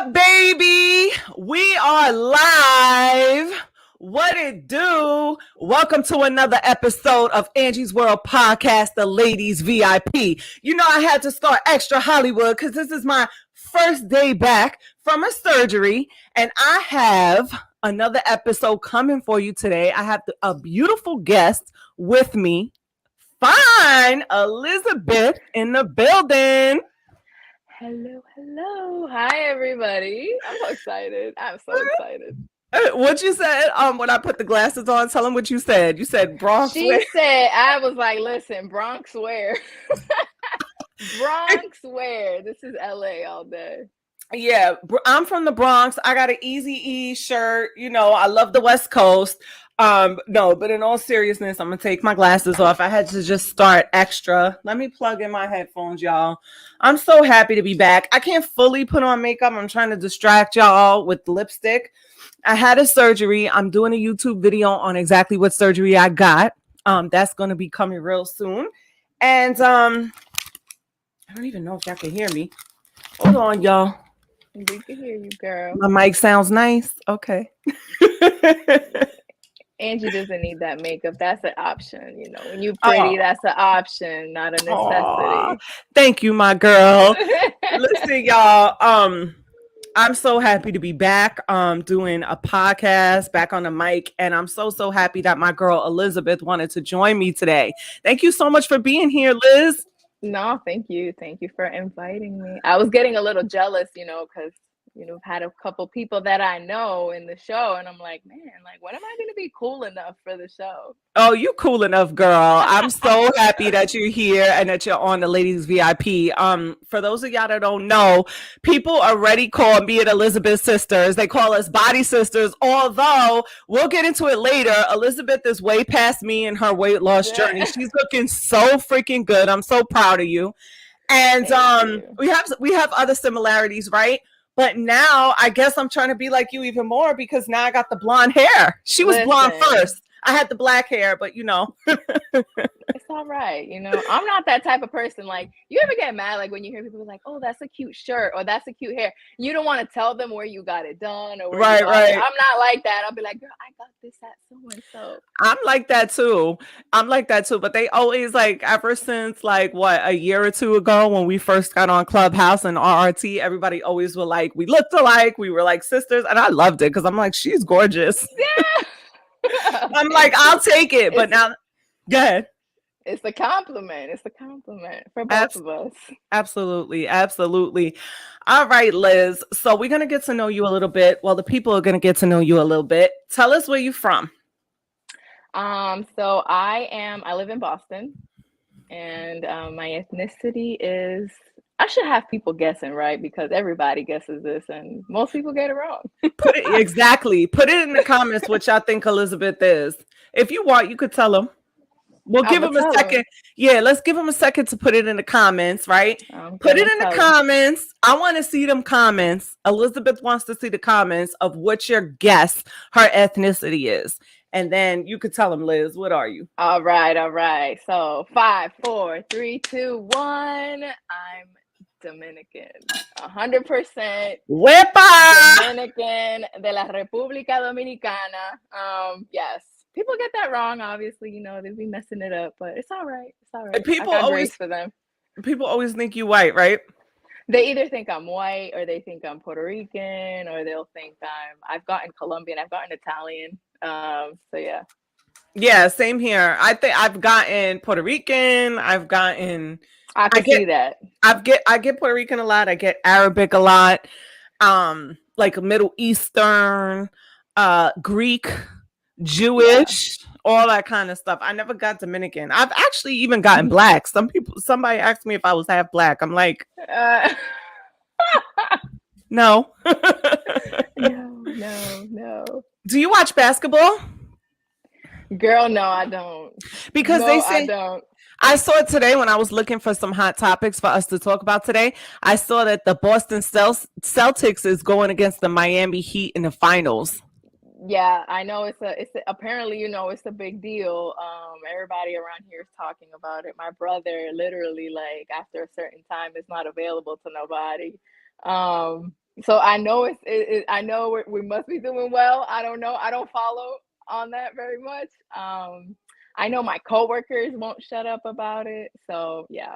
up, baby? We are live. What it do? Welcome to another episode of Angie's World Podcast, the Ladies VIP. You know, I had to start extra Hollywood because this is my first day back from a surgery, and I have another episode coming for you today. I have a beautiful guest with me. Fine, Elizabeth in the building. Hello. Hi, everybody. I'm so excited. What you said when I put the glasses on? Tell them what you said. You said Bronx. She said, I was like, listen, Bronx where? Bronx where? This is LA all day. Yeah, I'm from the Bronx. I got an Eazy-E shirt. You know, I love the West Coast. No, but in all seriousness, I'm gonna take my glasses off. I had to just start extra. Let me plug in my headphones, y'all. I'm so happy to be back. I can't fully put on makeup. I'm trying to distract y'all with lipstick. I had a surgery. I'm doing a YouTube video on exactly what surgery I got. That's gonna be coming real soon. And I don't even know if y'all can hear me. Hold on, y'all. We can hear you, girl. My mic sounds nice. Okay. Angie doesn't need that makeup. That's an option. You know, when you're pretty, that's an option, not a necessity. Thank you, my girl. Listen, y'all. I'm so happy to be back doing a podcast, back on the mic, and I'm so happy that my girl Elizabeth wanted to join me today. Thank you so much for being here, Liz. No, thank you. Thank you for inviting me. I was getting a little jealous, you know, because I've had a couple people that I know in the show, and I'm like, man, like, when am I going to be cool enough for the show? Oh, you cool enough, girl. I'm so happy that you're here and that you're on the Ladies VIP. For those of y'all that don't know, people already call me and Elizabeth sisters. They call us body sisters, although we'll get into it later. Elizabeth is way past me in her weight loss journey. She's looking so freaking good. I'm so proud of you. And we have other similarities, right? But now I guess I'm trying to be like you even more because now I got the blonde hair. She was blonde first. I had the black hair, but you know. It's all right. You know, I'm not that type of person. Like, you ever get mad like when you hear people like, oh, that's a cute shirt or that's a cute hair. You don't want to tell them where you got it done or where right. I'm not like that. I'll be like, girl, I got this at so-and-so. I'm like that too. But they always like, ever since like a year or two ago when we first got on Clubhouse and RRT, everybody always were like, we looked alike. We were like sisters. And I loved it because I'm like, she's gorgeous. Yeah. I'm like, I'll take it. But now, go ahead. It's a compliment. It's a compliment for both of us. Absolutely. All right, Liz. So we're going to get to know you a little bit. Well, the people are going to get to know you a little bit. Tell us where you're from. So I live in Boston, and my ethnicity is, I should have people guessing, right? Because everybody guesses this and most people get it wrong. Put it in the comments what y'all think Elizabeth is. If you want, you could tell them. We'll give them a second. Yeah, let's give them a second to put it in the comments, right? Put it in the comments. I want to see them comments. Elizabeth wants to see the comments of what your guess her ethnicity is. And then you could tell them, Liz, what are you? All right. So 5, 4, 3, 2, 1. I'm Dominican. 100%. ¡Wepa! Dominican de la República Dominicana. Yes. People get that wrong, obviously, you know, they be messing it up, but it's all right. People I got grace for them. People always think you white, right? They either think I'm white or they think I'm Puerto Rican or they'll think I've gotten Colombian, I've gotten Italian. So yeah. Yeah, same here. I think I've gotten Puerto Rican, I see that. I get Puerto Rican a lot, I get Arabic a lot, like Middle Eastern, Greek, Jewish, all that kind of stuff. I never got Dominican. I've actually even gotten black. Somebody asked me if I was half black. I'm like, no. No. Do you watch basketball? Girl, no, I don't. Because they say I don't. I saw it today when I was looking for some hot topics for us to talk about today. I saw that the Boston Celtics is going against the Miami Heat in the finals. Yeah, I know it's apparently, you know, it's a big deal. Everybody around here is talking about it. My brother literally, like, after a certain time is not available to nobody. So I know I know we must be doing well. I don't know. I don't follow on that very much. I know my coworkers won't shut up about it. So yeah,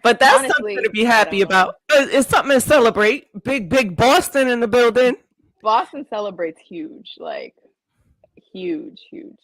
But that's something to honestly, be I happy don't about. know. It's something to celebrate. Big Boston in the building. Boston celebrates huge, like huge, huge.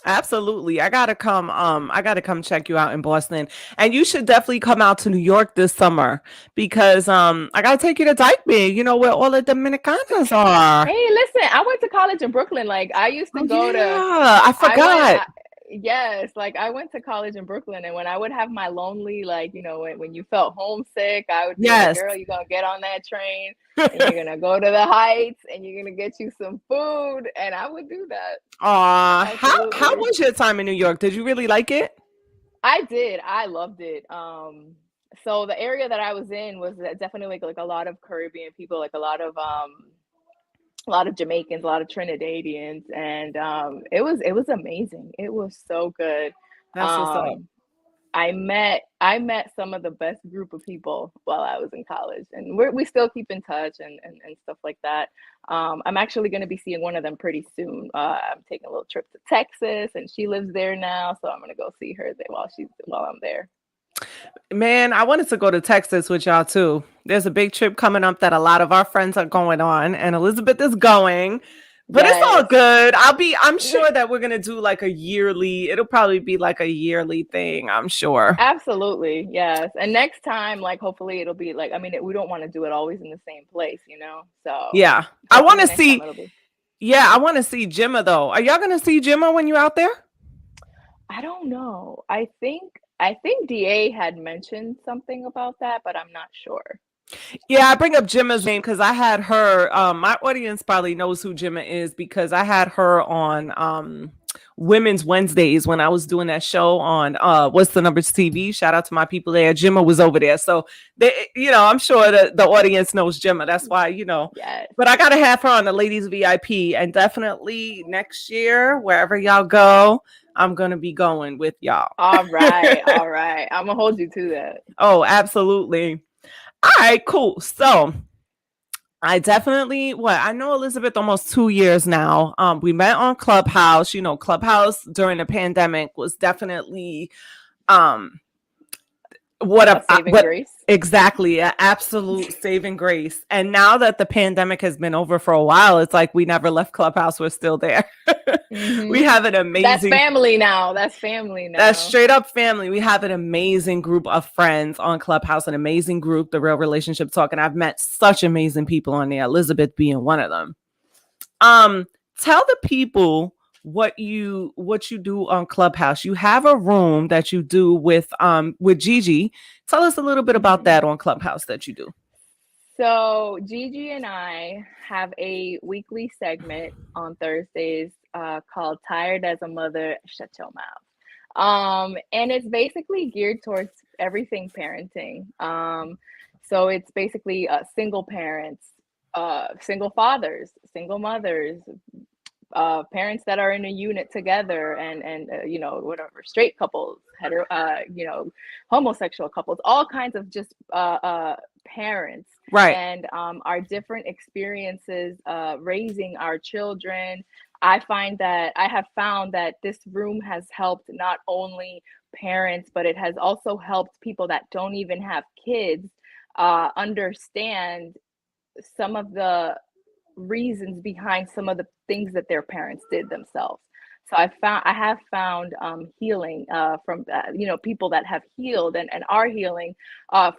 Absolutely. I gotta come check you out in Boston. And you should definitely come out to New York this summer because I gotta take you to Dyke, you know, where all the Dominicanas are. Hey, listen, I went to college in Brooklyn. Like I used to Oh go to yeah. I I went, forgot. yes, like I went to college in Brooklyn, and when I would have my lonely, like, when you felt homesick, I would be like, Yes. girl, you're gonna get on that train and you're gonna go to the Heights and you're gonna get you some food. And I would do that. How Absolutely. was your time in New York? Did you really like it? I did. I loved it. So the area that I was in was definitely like a lot of Caribbean people, like a lot of Jamaicans, a lot of Trinidadians, and it was amazing. It was so good. That's what's up. Um, I met some of the best group of people while I was in college, and we still keep in touch and stuff like that. I'm actually going to be seeing one of them pretty soon. I'm taking a little trip to Texas, and she lives there now, so I'm going to go see her there while I'm there. Man, I wanted to go to Texas with y'all too. There's a big trip coming up that a lot of our friends are going on, and Elizabeth is going. But it's all Yes. good. I'm sure that we're gonna do like a yearly, it'll probably be like a yearly thing, I'm sure. Absolutely, yes. And next time, like, hopefully it'll be like, I mean, we don't want to do it always in the same place, you know? So Yeah. I hopefully wanna next time see, it'll be. yeah, I wanna see Gemma though. Are y'all gonna see Gemma when you out there? I don't know. I think DA had mentioned something about that, but I'm not sure. Yeah, I bring up Gemma's name because I had her. My audience probably knows who Gemma is because I had her on Women's Wednesdays when I was doing that show on What's the Numbers TV. Shout out to my people there. Gemma was over there, so I'm sure that the audience knows Gemma. That's why. Yes. But I gotta have her on the ladies VIP, and definitely next year, wherever y'all go, I'm gonna be going with y'all. All right. All right. I'm gonna hold you to that. Oh, absolutely. All right, cool. So I know Elizabeth almost 2 years now. We met on Clubhouse. Clubhouse during the pandemic was definitely um A saving what grace. exactly an absolute saving grace. And now that the pandemic has been over for a while, it's like we never left Clubhouse. We're still there. We Hmm. have an That's amazing family now. That's family That's now. straight up family. We have an amazing group of friends on Clubhouse, an amazing group, The Real Relationship Talk. And I've met such amazing people on there, Elizabeth being one of them. Um, Tell the people what you do on Clubhouse. You have a room that you do with Gigi. Tell us a little bit about Hmm. that on Clubhouse that you do. So Gigi and I have a weekly segment on Thursdays called "Tired as a Mother, Shut Your Mouth," and it's basically geared towards everything parenting. So it's basically single parents, single fathers, single mothers, parents that are in a unit together, and whatever, straight couples, hetero, homosexual couples, all kinds of just parents, Right. and our different experiences raising our children. I have found that this room has helped not only parents, but it has also helped people that don't even have kids understand some of the reasons behind some of the things that their parents did themselves. So I have found healing from people that have healed and are healing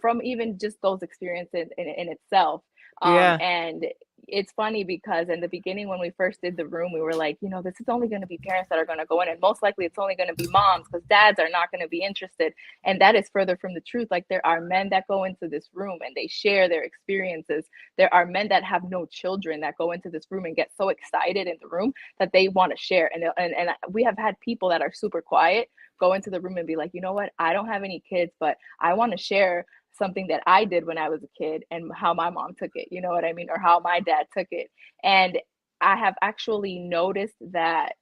from even just those experiences in itself. Yeah. And it's funny because in the beginning, when we first did the room, we were like, this is only going to be parents that are going to go in, and most likely it's only going to be moms because dads are not going to be interested. And that is further from the truth. Like, there are men that go into this room and they share their experiences. There are men that have no children that go into this room and get so excited in the room that they want to share. And we have had people that are super quiet go into the room and be like, you know what? I don't have any kids, but I want to share something that I did when I was a kid and how my mom took it, you know what I mean? Or how my dad took it. And I have actually noticed that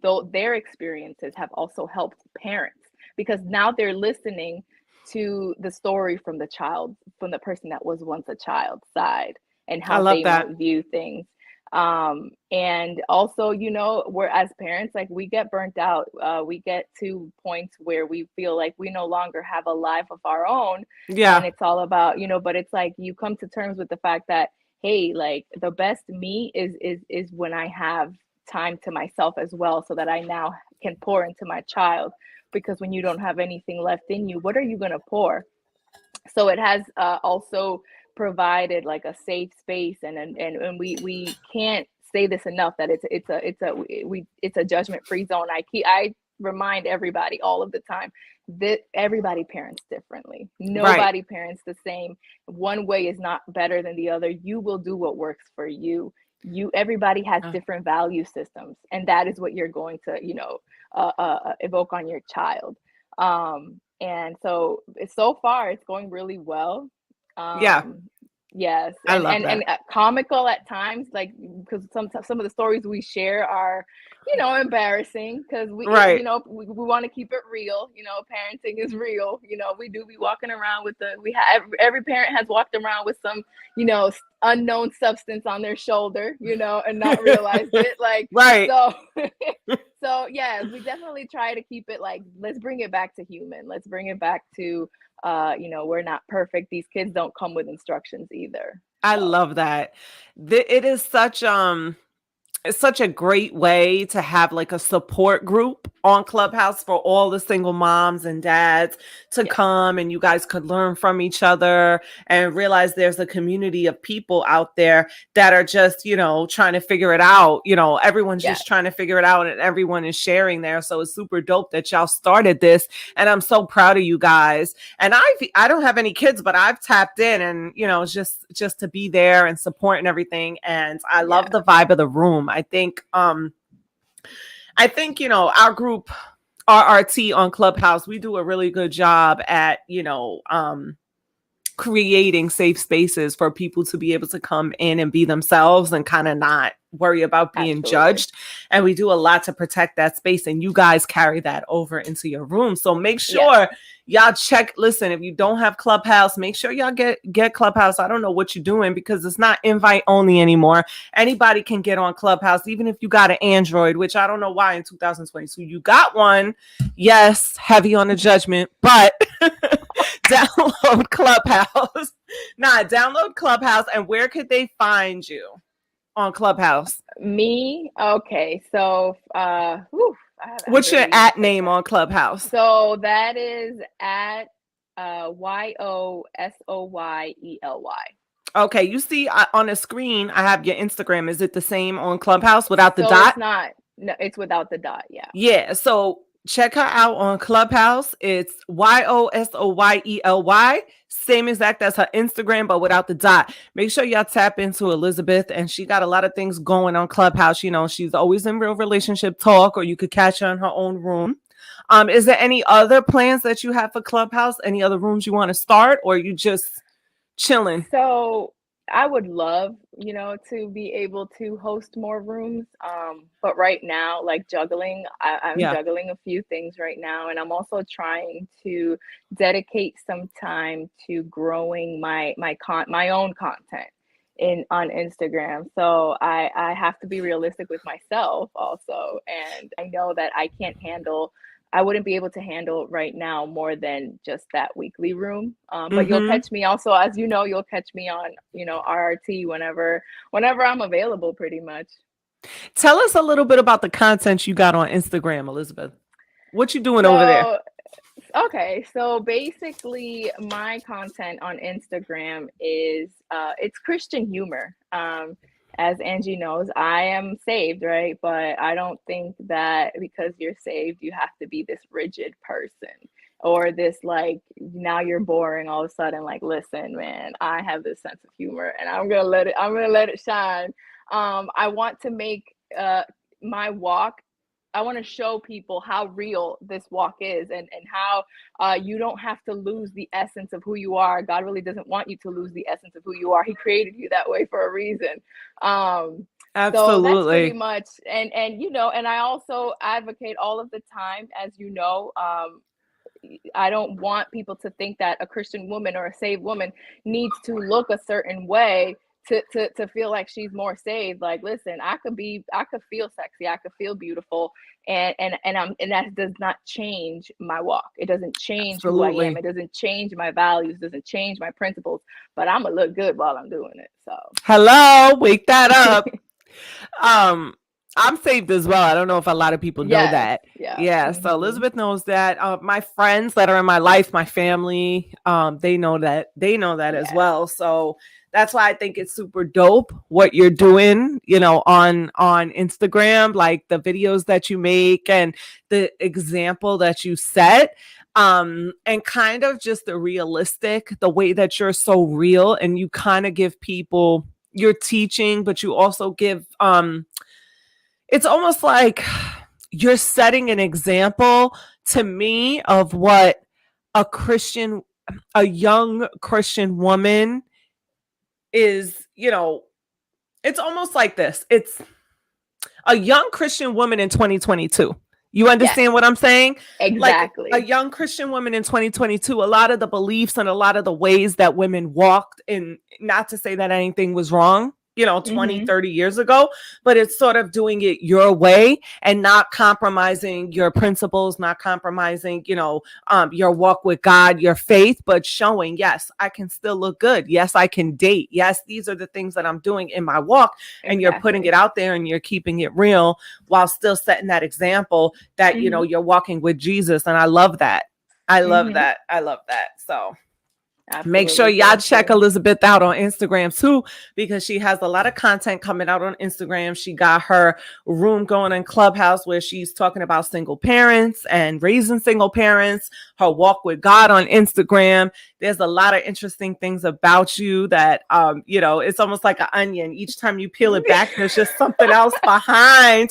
though their experiences have also helped parents, because now they're listening to the story from the person that was once a child's side. and I how love they that. might view things. And also, we're, as parents, like, we get burnt out. We get to points where we feel like we no longer have a life of our own, and Yeah. it's all about, but it's like you come to terms with the fact that, hey, like, the best me is when I have time to myself as well, so that I now can pour into my child. Because when you don't have anything left in you, what are you going to pour? So it has also provided like a safe space, and we can't say this enough, that it's a judgment free zone. I remind everybody all of the time that everybody parents differently. Right. Nobody parents the same. One way is not better than the other. You will do what works for you. Everybody has different value systems, and that is what you're going to evoke on your child. And so far it's going really well. Yeah. um yes, I and love and that. and comical at times, like, because some of the stories we share are embarrassing, because Right. we want to keep it real. Parenting is real. We do be walking around with we have every parent has walked around with some unknown substance on their shoulder, and not realized it, like, Right. so. So yes, we definitely try to keep it like, let's bring it back to human. Let's bring it back to we're not perfect. These kids don't come with instructions either. I So love that. It is it's such a great way to have like a support group on Clubhouse for all the single moms and dads to yeah, come, and you guys could learn from each other and realize there's a community of people out there that are just, trying to figure it out. Everyone's yes, just trying to figure it out, and everyone is sharing there. So it's super dope that y'all started this, and I'm so proud of you guys. And I don't have any kids, but I've tapped in, and just to be there and support and everything. And I love yeah, the vibe of the room. I think our group RRT on Clubhouse, we do a really good job at creating safe spaces for people to be able to come in and be themselves and kind of not worry about being absolutely. judged. And we do a lot to protect that space, and you guys carry that over into your room. So make Yes. sure y'all listen, if you don't have Clubhouse, make sure y'all get Clubhouse. I don't know what you're doing, because it's not invite only anymore. Anybody can get on Clubhouse, even if you got an Android, which I don't know why in 2022 you got one. Yes, heavy on the judgment, but download Clubhouse. Download Clubhouse. And where could they find you on Clubhouse? Me, okay. So I'm What's your really at name excited. on Clubhouse? So that is at YOSOYELY. Okay, you see on the screen, I have your Instagram. Is it the same on Clubhouse without the So it's dot? not, no, it's without the dot. Yeah. Yeah, so check her out on Clubhouse. It's YOSOYELY. Same exact as her Instagram, but without the dot. Make sure y'all tap into Elizabeth, and she got a lot of things going on Clubhouse. She's always in real relationship talk, or you could catch her in her own room. Is there any other plans that you have for Clubhouse? Any other rooms you want to start, or you just chilling? So I would love, to be able to host more rooms. But right now, like, I'm Yeah. juggling a few things right now, and I'm also trying to dedicate some time to growing my own content on Instagram. So I have to be realistic with myself also, and I know that I wouldn't be able to handle right now more than just that weekly room. But you'll Mm-hmm. catch me also, as you'll catch me on, RRT whenever I'm available, pretty much. Tell us a little bit about the content you got on Instagram, Elizabeth. What you doing over there? So, okay, so basically my content on Instagram is it's Christian humor. As Angie knows, I am saved, right? But I don't think that because you're saved, you have to be this rigid person, or this, like, now you're boring all of a sudden. Like, listen, man, I have this sense of humor, and I'm gonna let it shine. I want to make my walk, I want to show people how real this walk is, and how you don't have to lose the essence of who you are. God really doesn't want you to lose the essence of who you are. He created you that way for a reason. Um, so that's pretty Absolutely. much, and I also advocate all of the time, as you know. I don't want people to think that a Christian woman or a saved woman needs to look a certain way to feel like she's more saved. Like, listen, I could feel sexy, I could feel beautiful, and that does not change my walk. It doesn't change who I am. Absolutely. It doesn't change my values. Doesn't change my principles. But I'm gonna look good while I'm doing it. So Hello, wake that up. I'm saved as well. I don't know if a lot of people know yes, that. yeah, Yeah. So Elizabeth knows that. My friends that are in my life, my family, they know that. They know that as well. So that's why I think it's super dope what you're doing, you know, on Instagram, like the videos that you make and the example that you set. And kind of just the way that you're so real, and you kind of give people, you're teaching, but you also give it's almost like you're setting an example to me of what a young Christian woman is, you know. It's almost like this. It's a young Christian woman in 2022. You understand what I'm saying? Exactly. Like a young Christian woman in 2022, a lot of the beliefs and a lot of the ways that women walked, and not to say that anything was wrong, you know, 20, 30 years ago, but it's sort of doing it your way and not compromising your principles, not compromising, you know, your walk with God, your faith, but showing, yes, I can still look good. Yes, I can date. Yes, these are the things that I'm doing in my walk. And you're putting it out there and you're keeping it real while still setting that example that, you know, you're walking with Jesus. And I love that. I love that. I love that. So make sure y'all check Elizabeth out on Instagram too, because she has a lot of content coming out on Instagram. She got her room going in Clubhouse where she's talking about single parents and raising single parents, her walk with God on Instagram. There's a lot of interesting things about you that, you know, it's almost like an onion. Each time you peel it back, there's just something else behind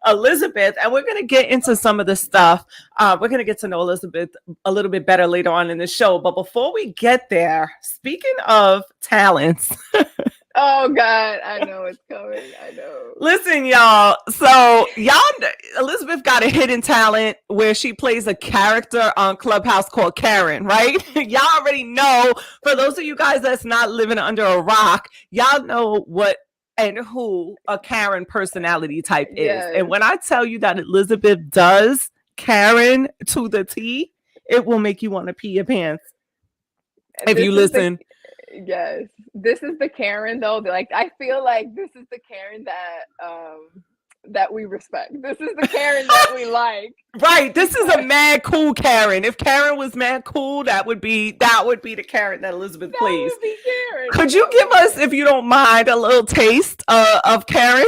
Elizabeth. And we're going to get into some of the stuff. We're going to get to know Elizabeth a little bit better later on in the show. But before we get there, speaking of talents. Oh God, I know it's coming. I know. Listen, y'all. So Elizabeth got a hidden talent where she plays a character on Clubhouse called Karen, right? Y'all already know. For those of you guys that's not living under a rock, y'all know what and who a Karen personality type is. And when I tell you that Elizabeth does Karen to the T, it will make you want to pee your pants. If you listen. Yes, this is the Karen though. Like, I feel like this is the Karen that we respect. This is the Karen that we like. Right. This is a mad cool Karen. If Karen was mad cool, that would be the Karen that Elizabeth plays. Would be Karen. Could you give us, if you don't mind, a little taste of Karen?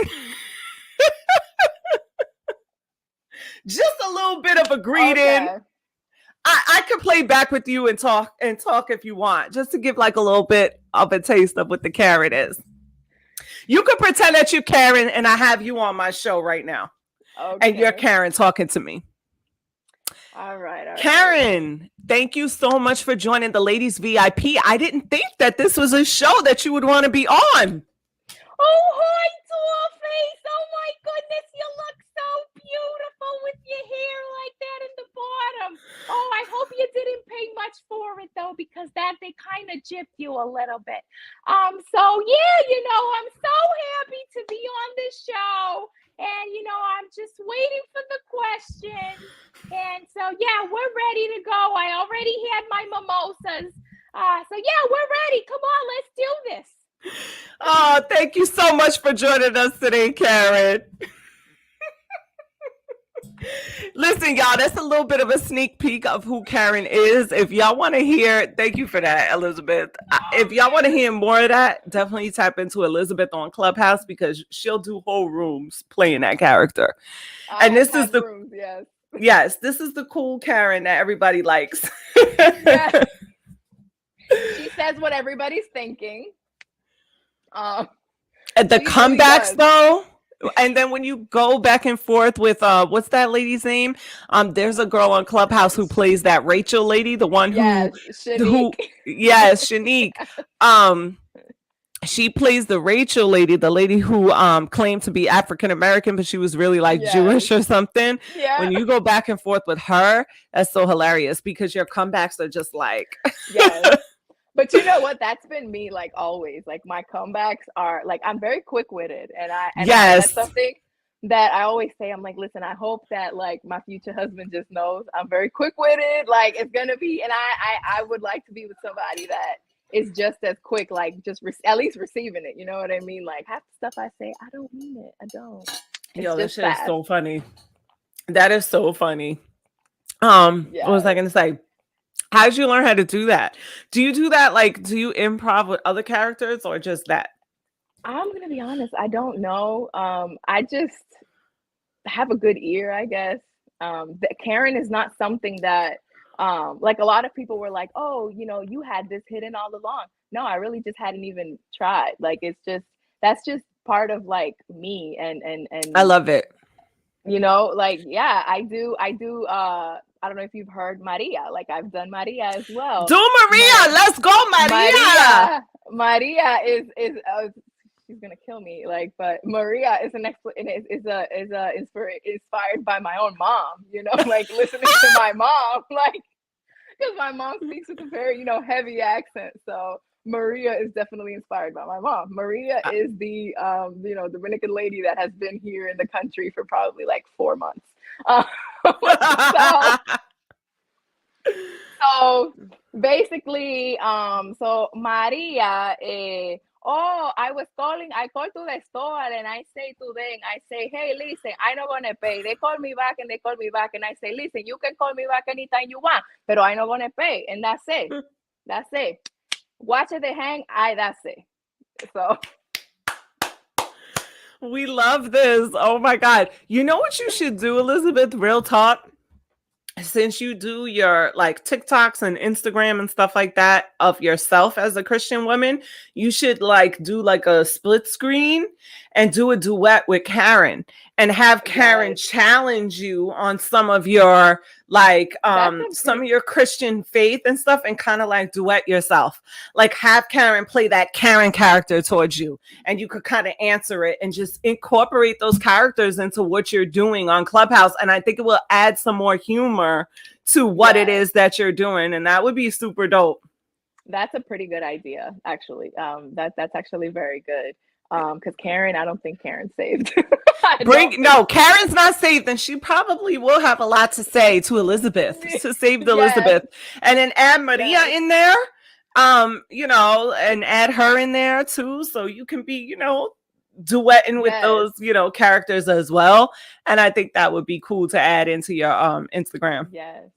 Just a little bit of a greeting. Okay. I could play back with you and talk if you want, just to give like a little bit of a taste of what the Karen is. You could pretend that you're Karen and I have you on my show right now. Okay. And you're Karen talking to me. All right. Karen, thank you so much for joining the Ladies VIP. I didn't think that this was a show that you would want to be on. Oh, hi, Dollface. Oh my goodness, you look so beautiful with your hair like that in the bottom. Oh, I hope you didn't pay much for it though, because they kind of gypped you a little bit. So yeah, you know, I'm so happy to be on this show, and you know, I'm just waiting for the questions. And so yeah, we're ready to go. I already had my mimosas. So yeah, we're ready. Come on, let's do this. Oh, thank you so much for joining us today, Karen. Listen, y'all, that's a little bit of a sneak peek of who Karen is. If y'all want to hear, thank you for that, Elizabeth. If y'all want to hear more of that, definitely tap into Elizabeth on Clubhouse, because she'll do whole rooms playing that character. And this is the rooms, yes, this is the cool Karen that everybody likes. Yeah. She says what everybody's thinking. The comebacks though, and then when you go back and forth with what's that lady's name? There's a girl on Clubhouse who plays that Rachel lady, the one Shanique. Shanique. She plays the Rachel lady, the lady who claimed to be African American, but she was really like Jewish or something. Yeah. When you go back and forth with her, that's so hilarious, because your comebacks are just like yes. But you know what? That's been me like always. Like my comebacks are like I'm very quick-witted, and that's Yes. something that I always say. I'm like, listen, I hope that like my future husband just knows I'm very quick-witted. Like it's gonna be, and I would like to be with somebody that is just as quick, like just at least receiving it. You know what I mean? Like half the stuff I say, I don't mean it. I don't. It's Yo, this just shit is fast. so funny. That is so funny. What was Yeah. I gonna say? How did you learn how to do that? Do you do that like do you improv with other characters or just that? I'm gonna be honest, I don't know. I just have a good ear, I guess. Karen is not something that, like a lot of people were like, oh, you had this hidden all along. No, I really just hadn't even tried. Like it's just that's just part of like me I and love it. like yeah, I do. I don't know if you've heard Maria. Like I've done Maria as well. Do Maria. Let's go, Maria. Maria is she's gonna kill me. Like, but Maria is inspired by my own mom. Like listening to my mom, like because my mom speaks with a very heavy accent. So Maria is definitely inspired by my mom. Maria is the Dominican lady that has been here in the country for probably like 4 months. So so basically, so Maria, oh, I called to the store and I say to them, I say, hey, listen, I'm not gonna pay. They call me back and they call me back and I say, listen, you can call me back anytime you want, but I'm not gonna pay. And that's it. That's it. Watch it, they hang, that's it. So We love this. Oh my God. You know what you should do, Elizabeth? Real talk. Since you do your like TikToks and Instagram and stuff like that of yourself as a Christian woman, you should like do like a split screen and do a duet with Karen and have Karen challenge you on some of your like some of your Christian faith and stuff and kind of like duet yourself. Like have Karen play that Karen character towards you and you could kind of answer it and just incorporate those characters into what you're doing on Clubhouse. And I think it will add some more humor to what it is that you're doing. And that would be super dope. That's a pretty good idea, actually. That's actually very good. Because Karen, I don't think Karen's saved. Karen's not saved, and she probably will have a lot to say to Elizabeth to save Elizabeth, and then add Maria in there, and add her in there too, so you can be, duetting with those, characters as well. And I think that would be cool to add into your Instagram. Yes.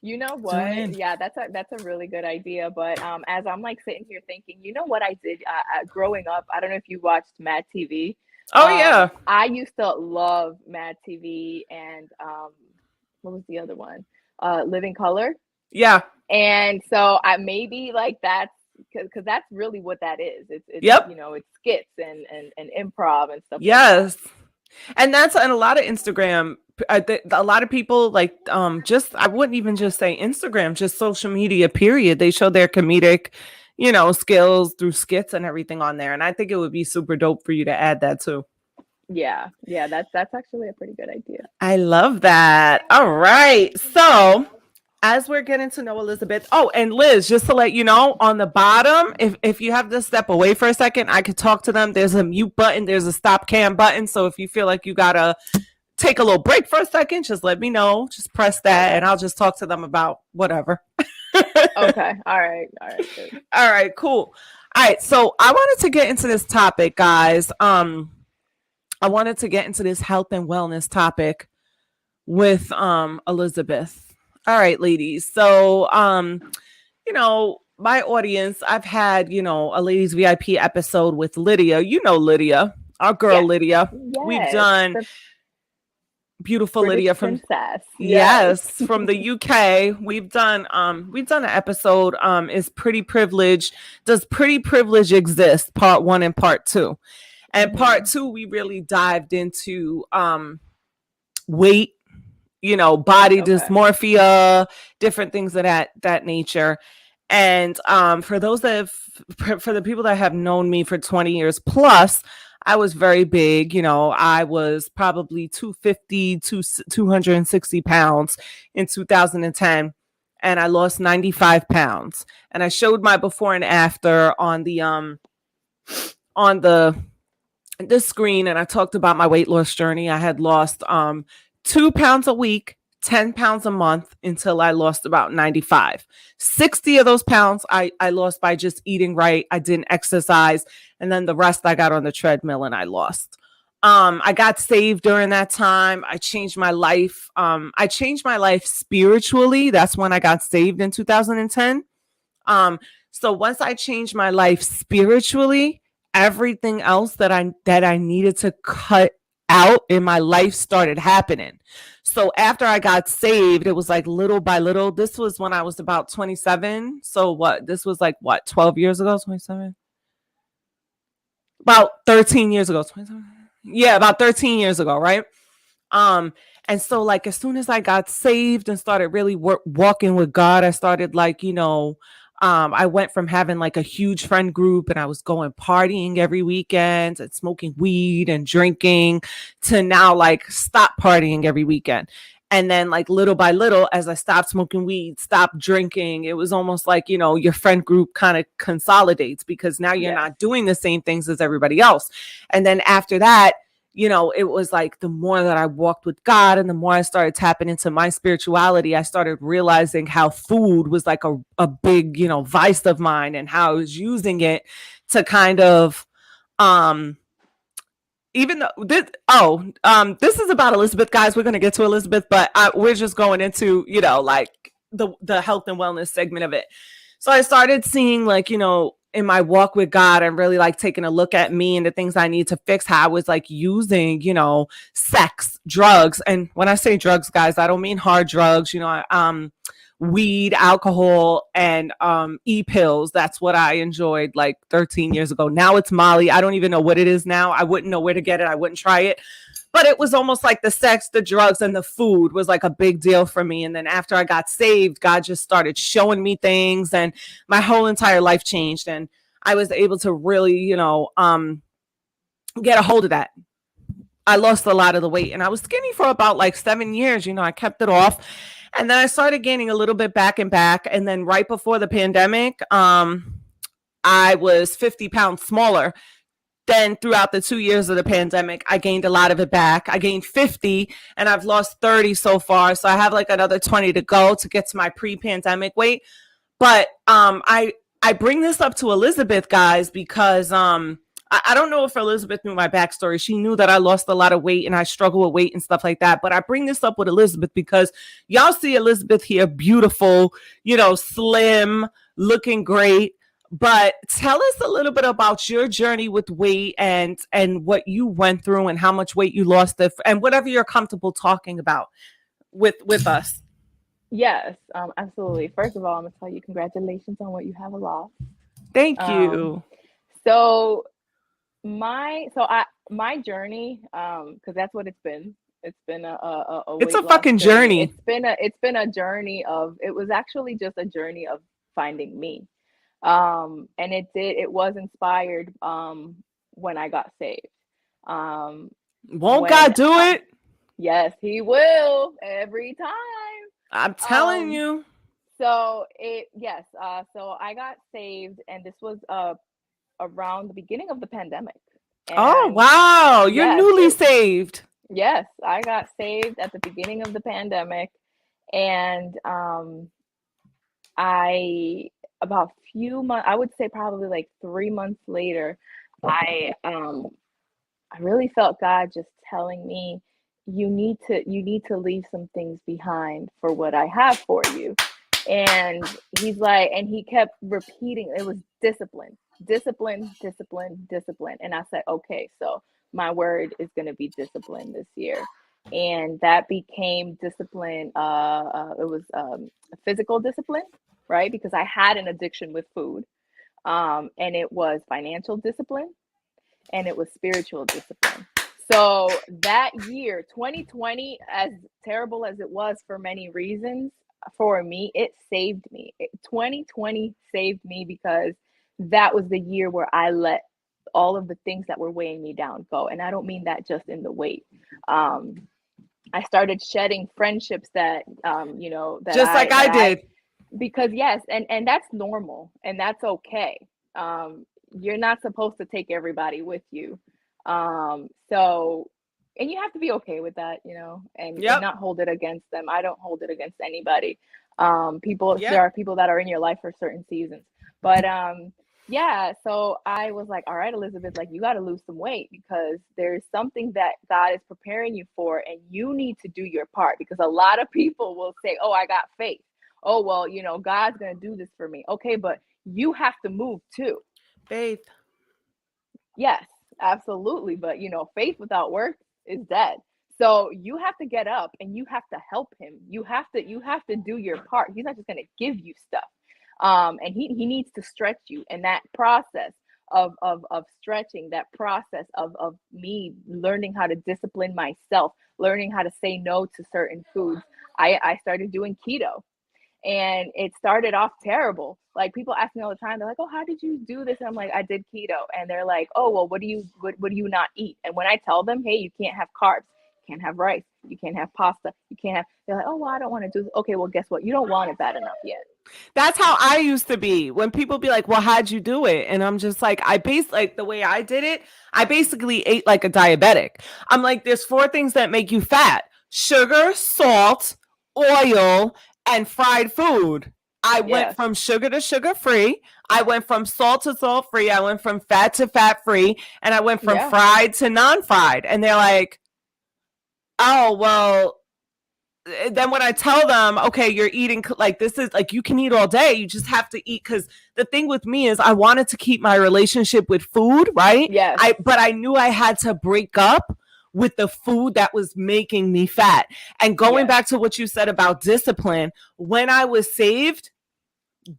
You know what? Yeah, that's a really good idea. But as I'm like sitting here thinking, you know what I did growing up? I don't know if you watched Mad TV. Oh yeah, I used to love Mad TV and what was the other one? Living Color. Yeah. And so I maybe like that's because that's really what that is. It's it's skits and improv and stuff. Yes. Like that. And that's in a lot of Instagram. A lot of people like I wouldn't even just say Instagram, just social media, period. They show their comedic, skills through skits and everything on there. And I think it would be super dope for you to add that too. Yeah, that's actually a pretty good idea. I love that. All right. So as we're getting to know Elizabeth, and Liz, just to let you know, on the bottom, if you have to step away for a second, I could talk to them. There's a mute button. There's a stop cam button. So if you feel like you got to take a little break for a second, just let me know. Just press that and I'll just talk to them about whatever. Okay. All right. Good. All right, cool. All right. So I wanted to get into this topic, guys. I wanted to get into this health and wellness topic with Elizabeth. All right, ladies. So my audience, I've had, a ladies VIP episode with Lydia. Lydia, our girl Lydia. Yes. We've done beautiful British Lydia princess. From the UK. We've done an episode is Pretty Privilege. Does Pretty Privilege exist? Part 1 and part 2. And part 2 we really dived into weight, body dysmorphia, different things of that nature. And for the people that have known me for 20 years plus, I was very big. I was probably 250 to 260 pounds in 2010. and I lost 95 pounds. And I showed my before and after on the this screen, and I talked about my weight loss journey. I had lost 2 pounds a week, 10 pounds a month until I lost about 95. 60 of those pounds I lost by just eating right. I didn't exercise. And then the rest I got on the treadmill and I lost. I got saved during that time. I changed my life. I changed my life spiritually. That's when I got saved in 2010. So once I changed my life spiritually, everything else that I needed to cut out in my life started happening. So after I got saved, it was like little by little. This was when I was about 27. So what? This was like what, 12 years ago, 27? About 13 years ago, 27. Yeah, about 13 years ago, right? And so like as soon as I got saved and started really walking with God, I started like, I went from having like a huge friend group and I was going partying every weekend and smoking weed and drinking to now like stop partying every weekend. And then like little by little, as I stopped smoking weed, stopped drinking, it was almost like, your friend group kind of consolidates because now you're not doing the same things as everybody else. And then after that, it was like the more that I walked with God and the more I started tapping into my spirituality, I started realizing how food was like a big, vice of mine and how I was using it to kind of, even though this is about Elizabeth, guys. We're going to get to Elizabeth, but we're just going into, like the health and wellness segment of it. So I started seeing like, in my walk with God and really like taking a look at me and the things I need to fix, how I was like using, sex, drugs. And when I say drugs, guys, I don't mean hard drugs, weed, alcohol, and e-pills. That's what I enjoyed like 13 years ago. Now it's Molly. I don't even know what it is now. I wouldn't know where to get it. I wouldn't try it. But it was almost like the sex, the drugs, and the food was like a big deal for me. And then after I got saved, God just started showing me things and my whole entire life changed. And I was able to really, get a hold of that. I lost a lot of the weight and I was skinny for about like 7 years. I kept it off. And then I started gaining a little bit back. And then right before the pandemic, I was 50 pounds smaller. Then throughout the 2 years of the pandemic, I gained a lot of it back. I gained 50 and I've lost 30 so far. So I have like another 20 to go to get to my pre-pandemic weight. But I bring this up to Elizabeth, guys, because I don't know if Elizabeth knew my backstory. She knew that I lost a lot of weight and I struggle with weight and stuff like that. But I bring this up with Elizabeth because y'all see Elizabeth here, beautiful, slim, looking great. But tell us a little bit about your journey with weight and what you went through and how much weight you lost, and whatever you're comfortable talking about with us. Yes, absolutely. First of all, I'm gonna tell you congratulations on what you have lost. Thank you. So my journey, because that's what it's been. It's been it's a fucking journey. It's been a journey of. It was actually just a journey of finding me. And it was inspired when I got saved. Won't God do it? Yes, he will every time. I'm telling you. So so I got saved and this was around the beginning of the pandemic. And oh wow, you're newly saved. Yes, I got saved at the beginning of the pandemic, and about few months, I would say probably like 3 months later, I really felt God just telling me, you need to leave some things behind for what I have for you. And he's like, and he kept repeating, it was discipline. And I said, okay, so my word is going to be discipline this year. And that became discipline. It was physical discipline, right? Because I had an addiction with food, and it was financial discipline, and it was spiritual discipline. So that year, 2020, as terrible as it was for many reasons, for me, it saved me. 2020 saved me because that was the year where I let all of the things that were weighing me down go. And I don't mean that just in the weight. I started shedding friendships that, that just like I did. because yes, and that's normal and that's okay. You're not supposed to take everybody with you. So and you have to be okay with that, you know, and Yep. not hold it against them. I don't hold it against anybody. People, there Yep. are people that are in your life for certain seasons. But yeah, so I was like, all right, Elizabeth, like you got to lose some weight because there's something that God is preparing you for, and you need to do your part. Because a lot of people will say, oh, I got faith. Oh, well, you know, God's going to do this for me. Okay, but you have to move too. Faith. Yes, absolutely. But you know, faith without works is dead. So you have to get up and you have to help him. You have to do your part. He's not just gonna give you stuff. And he needs to stretch you. And that process of stretching, that process of me learning how to discipline myself, learning how to say no to certain foods. I started doing keto, and it started off terrible. Like people ask me all the time, they're like, "Oh, how did you do this?" And I'm like, "I did keto." And they're like, "Oh, well, what do you not eat?" And when I tell them, "Hey, you can't have carbs, you can't have rice, you can't have pasta, you can't have," they're like, "Oh, well, I don't want to do this." Okay, well, guess what? You don't want it bad enough yet. That's how I used to be. When people be like, "Well, how'd you do it?" And I'm just like, I base like the way I did it. I basically ate like a diabetic. I'm like, there's four things that make you fat: sugar, salt, oil, and fried food. I went Yes, from sugar to sugar free. I went from salt to salt free. I went from fat to fat free. And I went from yeah, fried to non fried. And they're like, oh, well, then when I tell them, okay, you're eating like this is like you can eat all day, you just have to eat. Because the thing with me is I wanted to keep my relationship with food, right? yes, But I knew I had to break up with the food that was making me fat. And going yes. back to what you said about discipline, when I was saved,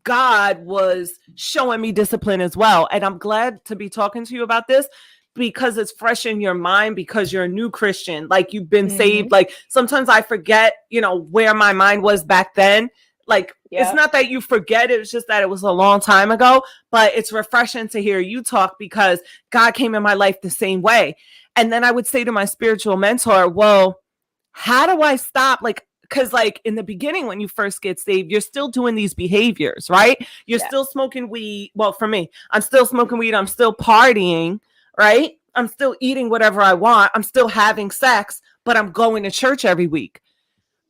God was showing me discipline as well. And I'm glad to be talking to you about this because it's fresh in your mind because you're a new Christian. Like you've been saved. Mm-hmm. Like sometimes I forget, where my mind was back then. Like it's Yep. not that you forget, it was just that it was a long time ago, but it's refreshing to hear you talk because God came in my life the same way. And then I would say to my spiritual mentor, well, how do I stop? Like, because like in the beginning when you first get saved, you're still doing these behaviors, right? You're Yeah. still smoking weed. Well, for me, I'm still smoking weed, I'm still partying, right? I'm still eating whatever I want, I'm still having sex, but I'm going to church every week.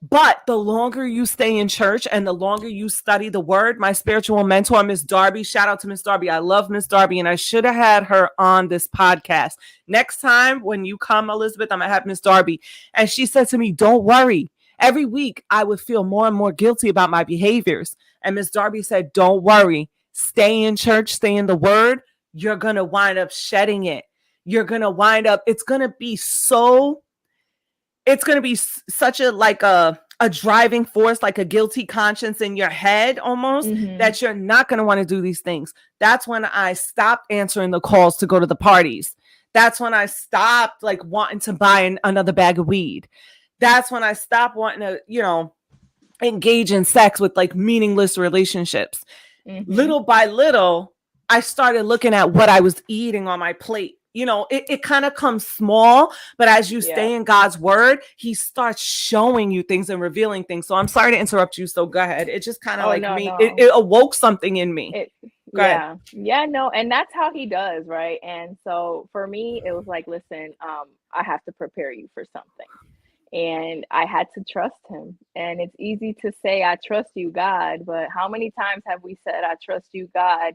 But the longer you stay in church and the longer you study the word, my spiritual mentor, Miss Darby, shout out to Miss Darby. I love Miss Darby, and I should have had her on this podcast. Next time when you come, Elizabeth, I'm going to have Miss Darby. And she said to me, don't worry. Every week I would feel more and more guilty about my behaviors. And Miss Darby said, don't worry. Stay in church, stay in the word. You're going to wind up shedding it. You're going to wind up, it's going to be such a like a driving force, like a guilty conscience in your head almost, Mm-hmm. that you're not going to want to do these things. That's when I stopped answering the calls to go to the parties. That's when I stopped like wanting to buy another bag of weed. That's when I stopped wanting to, engage in sex with like meaningless relationships. Mm-hmm. Little by little, I started looking at what I was eating on my plate. It kind of comes small, but as you Yeah. stay in God's word, he starts showing you things and revealing things. So I'm sorry to interrupt you. So go ahead. It just kind of Oh like no, me, it, no. it awoke something in me. It, Go ahead. yeah, yeah, no, and that's how he does, right? And so for me, it was like, listen, I have to prepare you for something, and I had to trust him. And it's easy to say, I trust you, God, but how many times have we said, I trust you, God,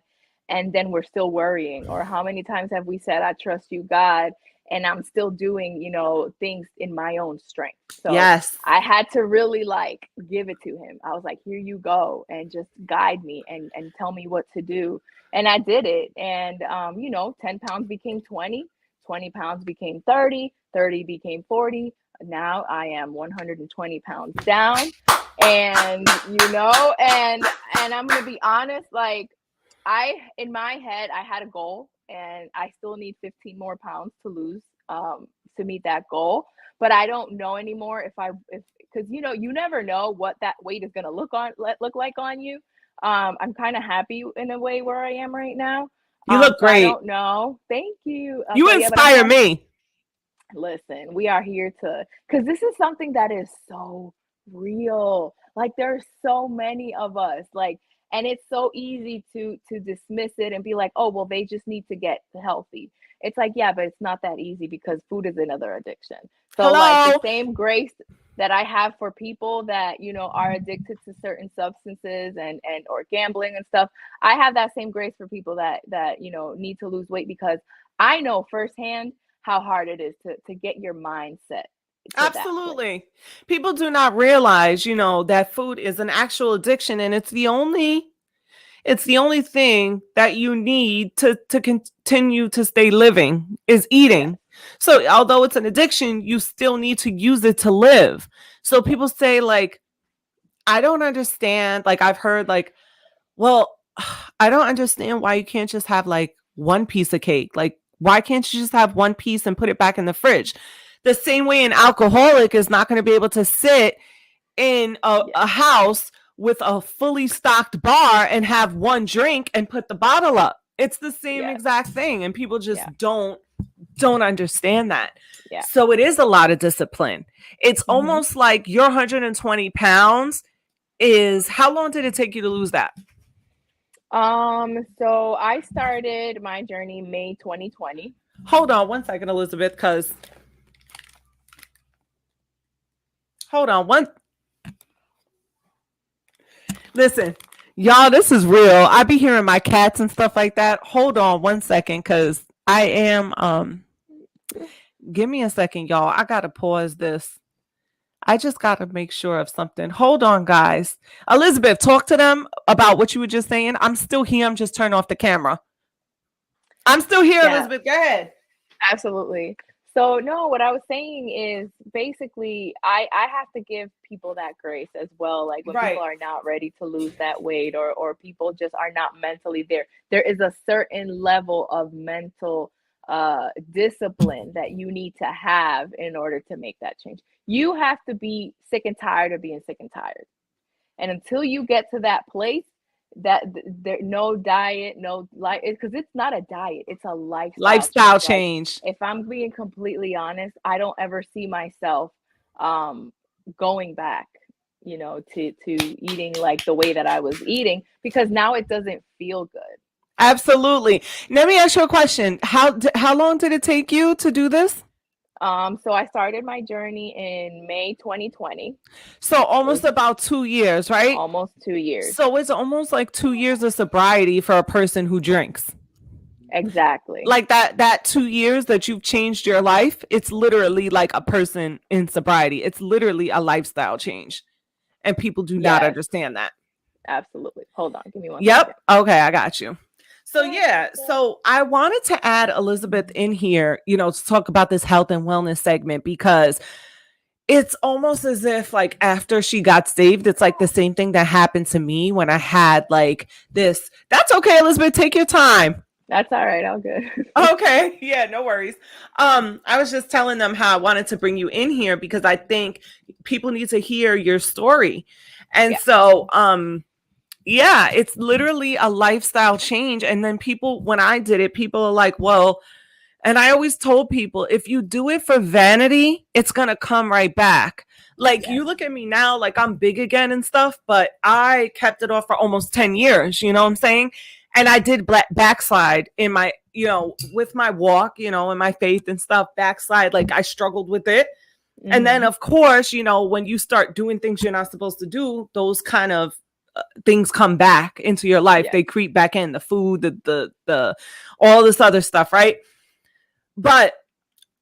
and then we're still worrying? Or how many times have we said, I trust you, God, and I'm still doing, things in my own strength? So Yes. I had to really like give it to him. I was like, here you go, and just guide me and tell me what to do. And I did it. And 10 pounds became 20, 20 pounds became 30, 30 became 40. Now I am 120 pounds down. And and I'm gonna be honest, like in my head I had a goal, and I still need 15 more pounds to lose to meet that goal. But I don't know anymore if because you never know what that weight is gonna look like on you. I'm kind of happy in a way where I am right now. You look So I great. don't know. Thank you. You So yeah, but I'm inspire on. me. Listen, we are here to, because this is something that is so real. Like there's so many of us, like, and it's so easy to dismiss it and be like, oh, well, they just need to get healthy. It's like, yeah, but it's not that easy because food is another addiction. So like the Hello. same grace that I have for people that, you know, are addicted to certain substances and or gambling and stuff, I have that same grace for people that, you know, need to lose weight, because I know firsthand how hard it is to get your mindset to that place. Absolutely. People do not realize, that food is an actual addiction, and it's the only thing that you need to continue to stay living is Yes. eating. So although it's an addiction, you still need to use it to live. So people say, like, I don't understand. Like, I've heard, like, well, I don't understand why you can't just have like one piece of cake. Like, why can't you just have one piece and put it back in the fridge? The same way an alcoholic is not going to be able to sit in a house with a fully stocked bar and have one drink and put the bottle up. It's the same exact thing, and people just don't understand that. Yeah. So it is a lot of discipline. It's almost like your 120 pounds is, how long did it take you to lose that? So I started my journey May 2020. Hold on one second, Elizabeth, because hold on one. Listen, y'all, this is real. I be hearing my cats and stuff like that. Hold on one second, because I am give me a second, y'all. I gotta pause this. I just gotta make sure of something. Hold on, guys. Elizabeth, talk to them about what you were just saying. I'm still here. I'm just turning off the camera. I'm still here, Elizabeth. Go ahead. Absolutely. So no, what I was saying is basically I have to give people that grace as well. Like when people are not ready to lose that weight, or people just are not mentally there. There is a certain level of mental discipline that you need to have in order to make that change. You have to be sick and tired of being sick and tired. And until you get to that place, that there no diet, no life, because it's not a diet, it's a lifestyle change. change. Like, if I'm being completely honest, I don't ever see myself going back, you know, to eating like the way that I was eating, because now it doesn't feel good. Absolutely. Let me ask you a question. How long did it take you to do this? So I started my journey in May 2020. So almost about 2 years, right? Almost 2 years. So it's almost like 2 years of sobriety for a person who drinks. Exactly. Like that 2 years that you've changed your life, it's literally like a person in sobriety. It's literally a lifestyle change. And people do not understand that. Absolutely. Hold on. Give me one second. second. Okay, I got you. So I wanted to add Elizabeth in here, to talk about this health and wellness segment, because it's almost as if, like, after she got saved, it's like the same thing that happened to me when I had like this. That's okay, Elizabeth, take your time. That's all right. All good. Okay. Yeah, no worries. I was just telling them how I wanted to bring you in here because I think people need to hear your story. And so, it's literally a lifestyle change. And then people, when I did it, people are like, well, and I always told people, if you do it for vanity, it's going to come right back. Like, you look at me now, like I'm big again and stuff, but I kept it off for almost 10 years. You know what I'm saying? And I did backslide in my, with my walk, and my faith and stuff, backslide. Like, I struggled with it. Mm-hmm. And then, of course, when you start doing things you're not supposed to do, those kind of things come back into your life. They creep back in, the food, the all this other stuff, right? But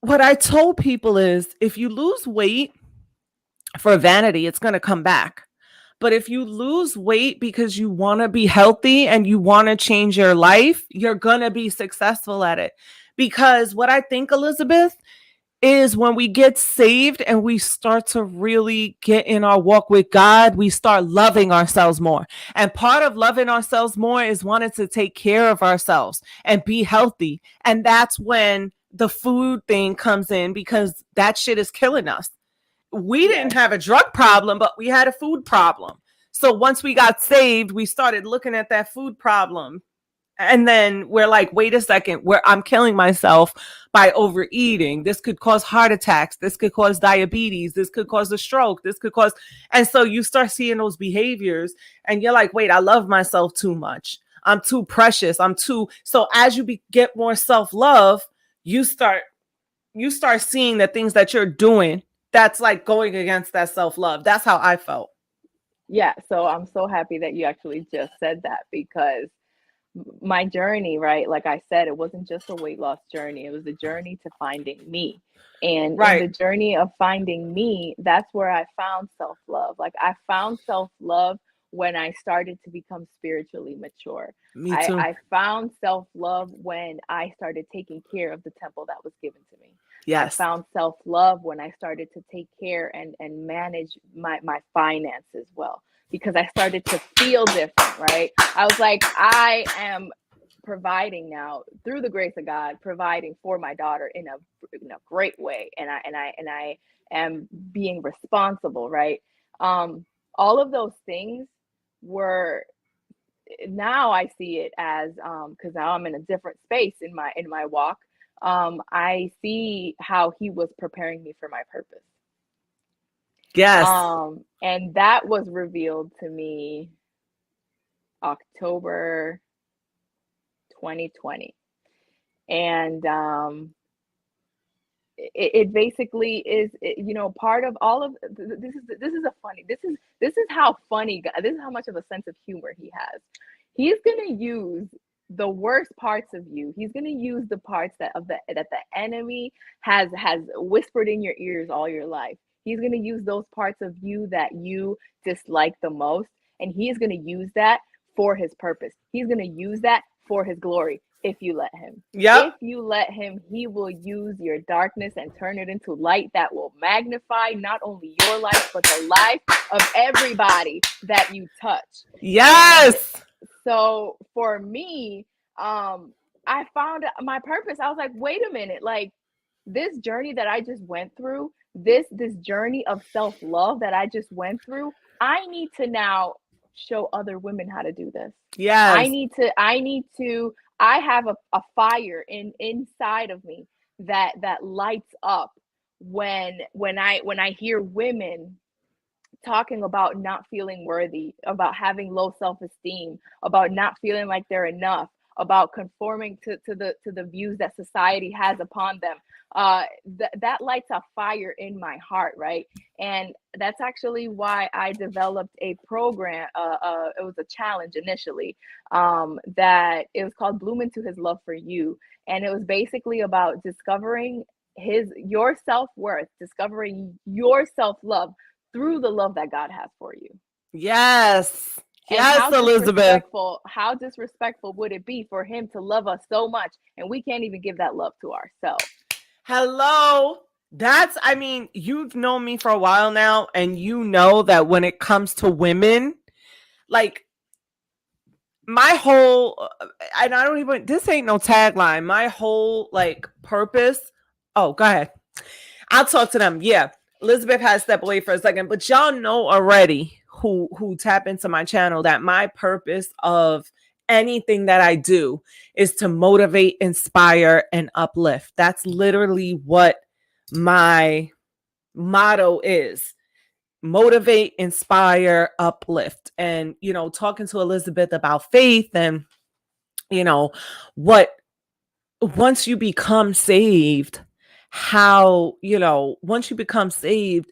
what I told people is, if you lose weight for vanity, it's going to come back. But if you lose weight because you want to be healthy and you want to change your life, you're going to be successful at it. Because what I think, Elizabeth, is when we get saved and we start to really get in our walk with God, we start loving ourselves more. And part of loving ourselves more is wanting to take care of ourselves and be healthy. And that's when the food thing comes in, because that shit is killing us. We didn't have a drug problem, but we had a food problem. So once we got saved, we started looking at that food problem And then we're like, wait a second, where I'm killing myself by overeating. This could cause heart attacks. This could cause diabetes. This could cause a stroke. This could cause, and so you start seeing those behaviors and you're like, wait, I love myself too much. I'm too precious. I'm too, so as you get more self-love, you start, you start seeing the things that you're doing that's like going against that self-love. That's how I felt. Yeah, so I'm so happy that you actually just said that, because my journey, right? Like I said, it wasn't just a weight loss journey, it was a journey to finding me. And in Right. the journey of finding me, that's where I found self love. Like I found self love when I started to become spiritually mature. Me too. I found self love when I started taking care of the temple that was given to me. I Yes. found self love when I started to take care and manage my finances well, because I started to feel different, right? I was like, I am providing now through the grace of God, providing for my daughter in a great way, and I am being responsible, right? All of those things were, now I see it as, because now I'm in a different space in my walk. I see how he was preparing me for my purpose. Yes. And that was revealed to me October 2020. And it basically is, you know, part of all of this is a funny, this is how funny, this is how much of a sense of humor he has. He's going to use the worst parts of you. He's going to use the parts that the enemy has whispered in your ears all your life. He's going to use those parts of you that you dislike the most, and he is going to use that for his purpose. He's going to use that for his glory, if you let him. Yep. If you let him, he will use your darkness and turn it into light that will magnify not only your life, but the life of everybody that you touch. Yes. And so for me, I found my purpose. I was like, wait a minute, like this journey that I just went through, this journey of self-love that I just went through, I need to now show other women how to do this. Yes. I need to, I have a fire inside of me that lights up when I hear women talking about not feeling worthy, about having low self-esteem, about not feeling like they're enough, about conforming to the views that society has upon them. That lights a fire in my heart, right? And that's actually why I developed a program. It was a challenge initially, that it was called Bloom into His Love for You, and it was basically about discovering your self-worth, discovering your self-love through the love that God has for you. Yes. And Yes, Elizabeth. how disrespectful would it be for him to love us so much and we can't even give that love to ourselves? Hello. That's, I mean, you've known me for a while now, and you know that when it comes to women, like my whole, and I don't even, this ain't no tagline. My whole like purpose. Oh, go ahead. I'll talk to them. Yeah. Elizabeth has to step away for a second, but y'all know already who tap into my channel that my purpose of anything that I do is to motivate, inspire, and uplift. That's literally what my motto is. Motivate, inspire, uplift. And, you know, talking to Elizabeth about faith and, you know, what once you become saved, how, you know, once you become saved,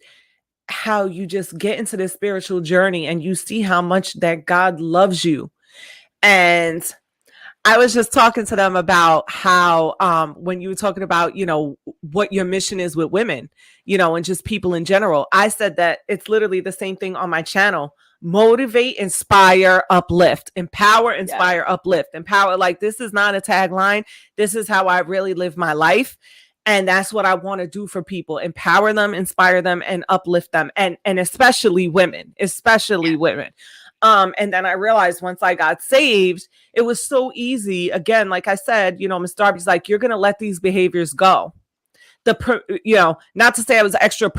how you just get into this spiritual journey and you see how much that God loves you. And I was just talking to them about how when you were talking about, you know, what your mission is with women, you know, and just people in general. I said that it's literally the same thing on my channel. Motivate, inspire, uplift, empower, inspire, Yes. uplift, empower. Like, this is not a tagline. This is how I really live my life. And that's what I want to do for people. Empower them, inspire them, and uplift them. And especially women, especially women. And then I realized once I got saved, it was so easy. Again, like I said, you know, Miss Darby's like, you're going to let these behaviors go. not to say I was extra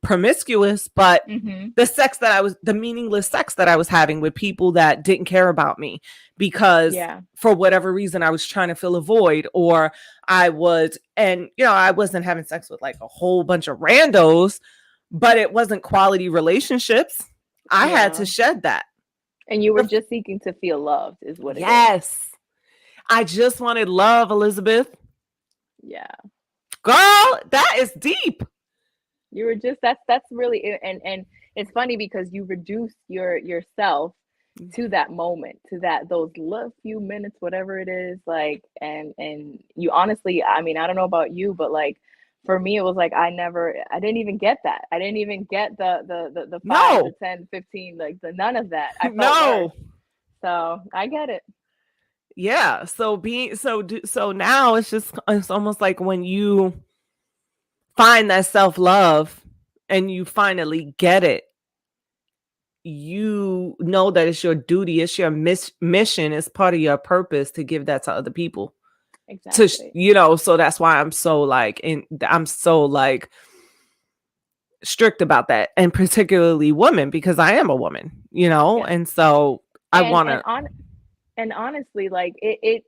promiscuous, but Mm-hmm. the meaningless sex that I was having with people that didn't care about me because Yeah. for whatever reason I was trying to fill a void, or I wasn't having sex with like a whole bunch of randos, but it wasn't quality relationships. I had Yeah. to shed that. And you were just seeking to feel loved, is what it is. Yes. I just wanted love, Elizabeth. Yeah. Girl, that is deep. You were just that's really it. And it's funny because you reduce yourself to that moment, to that those little few minutes, whatever it is, like, and you honestly, I mean, I don't know about you, but like for me it was like I didn't even get that. I didn't even get the 5, the No, 10, 15, like the none of that. I felt worse. no. So I get it. Yeah. So now it's almost like when you find that self-love and you finally get it, you know that it's your duty, it's your mission, it's part of your purpose to give that to other people. Exactly. So that's why I'm so like strict about that, and particularly women, because I am a woman, Yeah. and so I And want and to. on and honestly, like it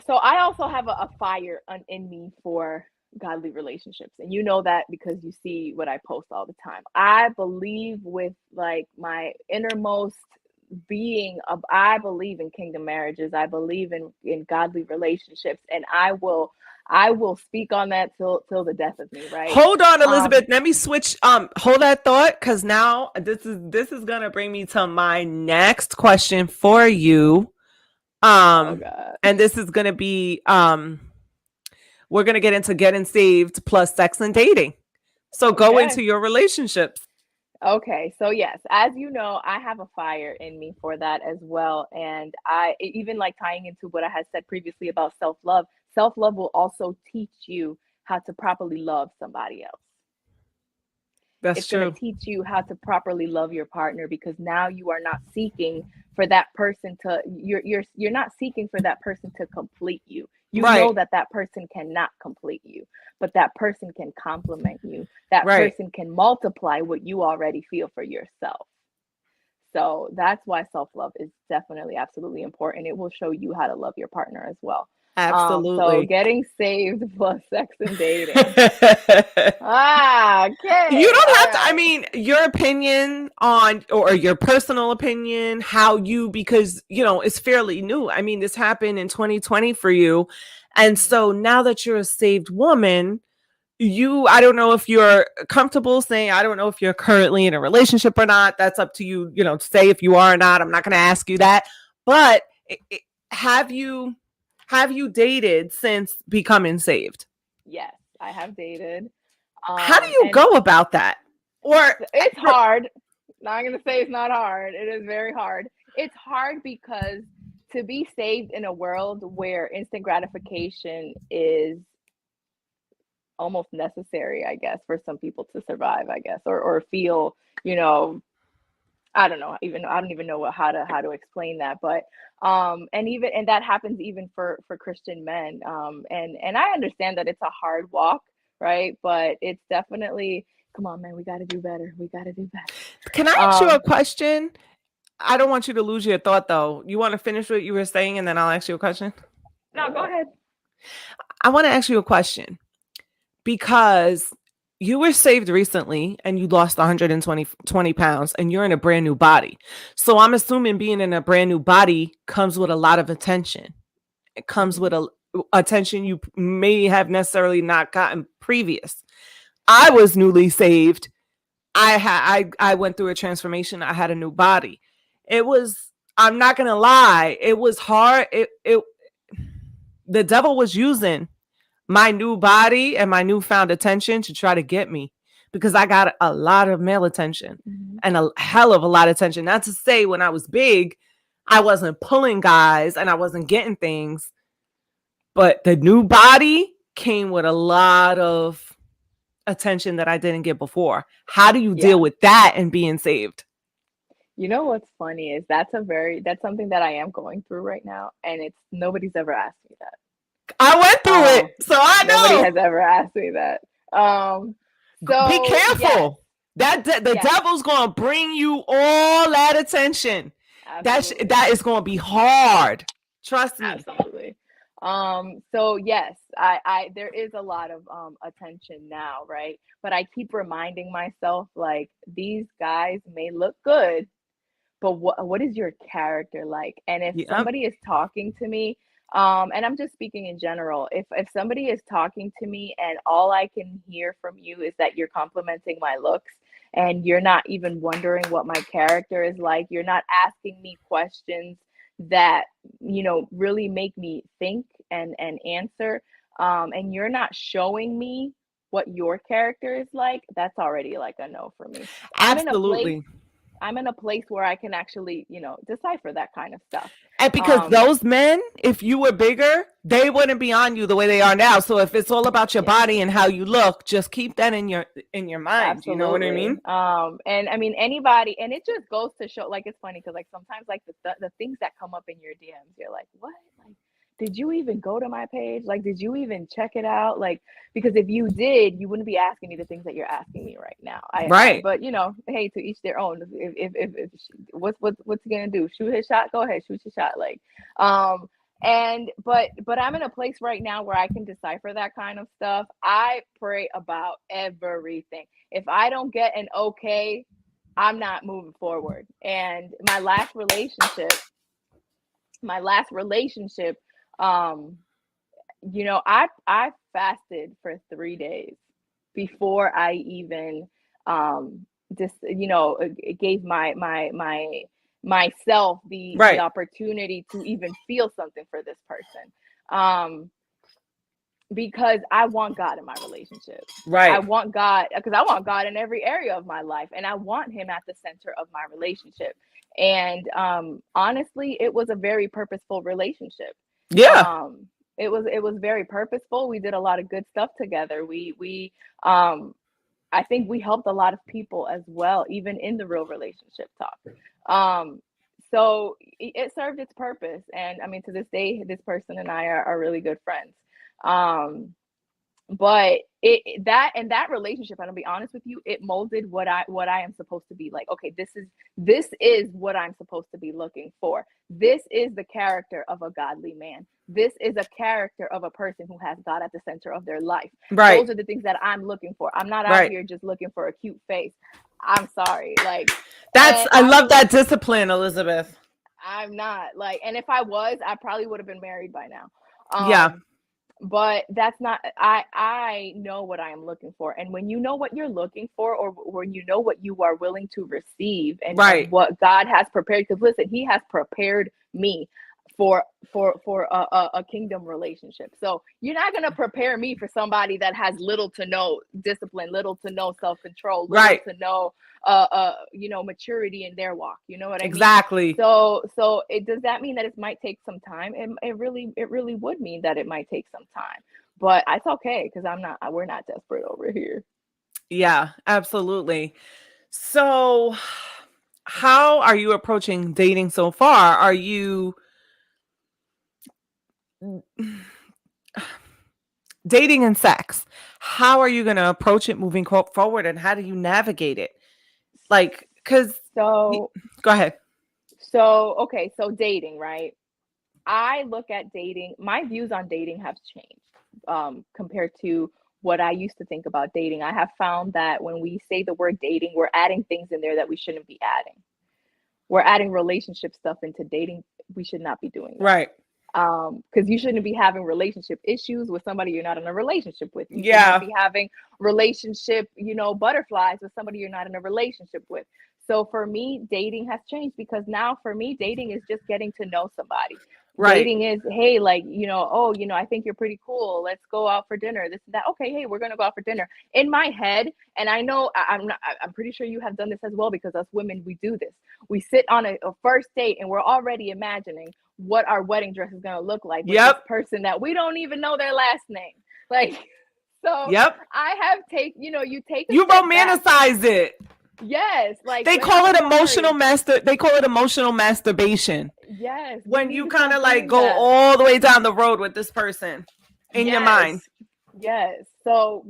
so I also have a fire in me for godly relationships, and you know that because you see what I post all the time. I believe with like my innermost being of, I believe in kingdom marriages. I believe in godly relationships, and I will speak on that till the death of me, right? Hold on, um Elizabeth. Let me switch. Hold that thought, because now this is gonna bring me to my next question for you. oh Um, god. and this is gonna be we're gonna get into getting saved plus sex and dating. So go Okay. into your relationships. Okay, so yes, as you know, I have a fire in me for that as well. And even like tying into what I had said previously about self-love, self-love will also teach you how to properly love somebody else. That's It's going to true. teach you how to properly love your partner, because now you are not seeking for that person to you're not seeking for that person to complete you. You know Right. that that person cannot complete you, but that person can complement you. That Right. person can multiply what you already feel for yourself. So that's why self-love is definitely absolutely important. It will show you how to love your partner as well. So Absolutely. getting saved plus sex and dating. You Okay, don't all have to. I right. mean, your opinion on, or your personal opinion, because, it's fairly new. I mean, this happened in 2020 for you. And Mhm. so now that you're a saved woman, I don't know if you're comfortable saying, I don't know if you're currently in a relationship or not. That's up to you, to say if you are or not. I'm not going to ask you that. But have you have you dated since becoming saved? Yes, I have dated. How do you And go about that? Or it's hard. Not gonna say it's not hard. It is very hard. It's hard because to be saved in a world where instant gratification is almost necessary, I guess, for some people to survive, I guess, or feel, you know, I don't know, even I don't even know how to explain that, but and that happens even for Christian men, and I understand that it's a hard walk, right? But it's definitely, come on, man, we got to do better. We got to do better. can I ask you a Um, question? I don't want you to lose your thought though. You want to finish what you were saying and then I'll ask you a question? no, go ahead. I want to ask you a question because you were saved recently and you lost 120 pounds and you're in a brand new body. So I'm assuming being in a brand new body comes with a lot of attention. It comes with Hmm. a attention you may have necessarily not gotten previous. I was newly saved. I went through a transformation. I had a new body. It was, I'm not gonna lie, it was hard. It The devil was using my new body and my newfound attention to try to get me, because I got a lot of male attention Hmm. and a hell of a lot of attention. Not to say when I was big, I wasn't pulling guys and I wasn't getting things, but the new body came with a lot of attention that I didn't get before. How do you deal Yeah. with that and being saved? You know what's funny is that's something that I am going through right now, and it's nobody's ever asked me that. I went through it, so I Nobody know. has ever asked me that. So Be careful. The yes, devil's gonna bring you all that attention. absolutely. That is gonna be hard. Trust me. Absolutely. So yes, I there is a lot of attention now, right? But I keep reminding myself, like, these guys may look good, but what is your character like? And if Yep. somebody is talking to me, and I'm just speaking in general, if somebody is talking to me and all I can hear from you is that you're complimenting my looks and you're not even wondering what my character is like, you're not asking me questions that, really make me think and answer, and you're not showing me what your character is like, that's already like a no for me. I'm in a place Absolutely. I'm in a place where I can actually, decipher that kind of stuff. And because Um, those men, if you were bigger, they wouldn't be on you the way they are now. So if it's all about your yeah, body and how you look, just keep that in your mind. You know what I absolutely. mean? And I mean anybody, and it just goes to show, like, it's funny because like sometimes like the things that come up in your DMs, you're like, what? Like, did you even go to my page? Like, did you even check it out? Like, because if you did, you wouldn't be asking me the things that you're asking me right now. Right. But hey, to each their own. If what's he gonna do? Shoot his shot? Go ahead, shoot your shot. Like, and but I'm in a place right now where I can decipher that kind of stuff. I pray about everything. If I don't get an okay, I'm not moving forward. And my last relationship, um I fasted for 3 days before I even just gave myself the Right. opportunity to even feel something for this person, um because I want God in my relationship. I Right. want God because I want God in every area of my life, and I want him at the center of my relationship. And honestly, it was a very purposeful relationship. Yeah. um it was very purposeful. We did a lot of good stuff together. We I think we helped a lot of people as well, even in the real relationship talk. So it served its purpose, and I mean, to this day, this person and I are really good friends. um but that relationship, and I'll be honest with you, it molded what I am supposed to be like. Okay, this is what I'm supposed to be looking for. This is the character of a godly man. This is a character of a person who has God at the center of their life. Right. Those are the things that I'm looking for. I'm not out Right. here just looking for a cute face. I'm sorry, like, That's and I love that discipline, Elizabeth. I'm not like, and if I was, I probably would have been married by now. Yeah. But that's not, I know what I am looking for. And when you know what you're looking for, or when you know what you are willing to receive, and Right. what God has prepared, because listen, he has prepared me for a kingdom relationship. So you're not going to prepare me for somebody that has little to no discipline, little to no self-control, little Right. to no maturity in their walk. You know what I mean? Exactly. So does that mean that it might take some time? It really would mean that it might take some time, but it's okay because we're not desperate over here. Yeah, absolutely. So, how are you approaching dating so far? Are you dating and sex? How are you going to approach it moving forward, and how do you navigate it? Like, because, So go ahead. okay, so dating, right? I look at dating, my views on dating have changed, compared to what I used to think about dating. I have found that when we say the word dating, we're adding things in there that we shouldn't be adding. We're adding relationship stuff into dating. We should not be doing that. Right. Because you shouldn't be having relationship issues with somebody you're not in a relationship with. You should not Yeah. be having relationship, butterflies with somebody you're not in a relationship with. So for me, dating has changed, because now for me, dating is just getting to know somebody. Right. Dating is, hey, like, oh, I think you're pretty cool. Let's go out for dinner. This and that. Okay, hey, we're gonna go out for dinner. In my head, and I know I'm pretty sure you have done this as well, because us women, we do this. We sit on a first date and we're already imagining what our wedding dress is going to look like with this Yep. person that we don't even know their last name. Like, so Yep. I have you take a You step back. romanticize it. Yes, like They call it they call it emotional masturbation. Yes, we When need you to kind stop of like doing go that. all the way down the road with this person. in your mind. Yes. So,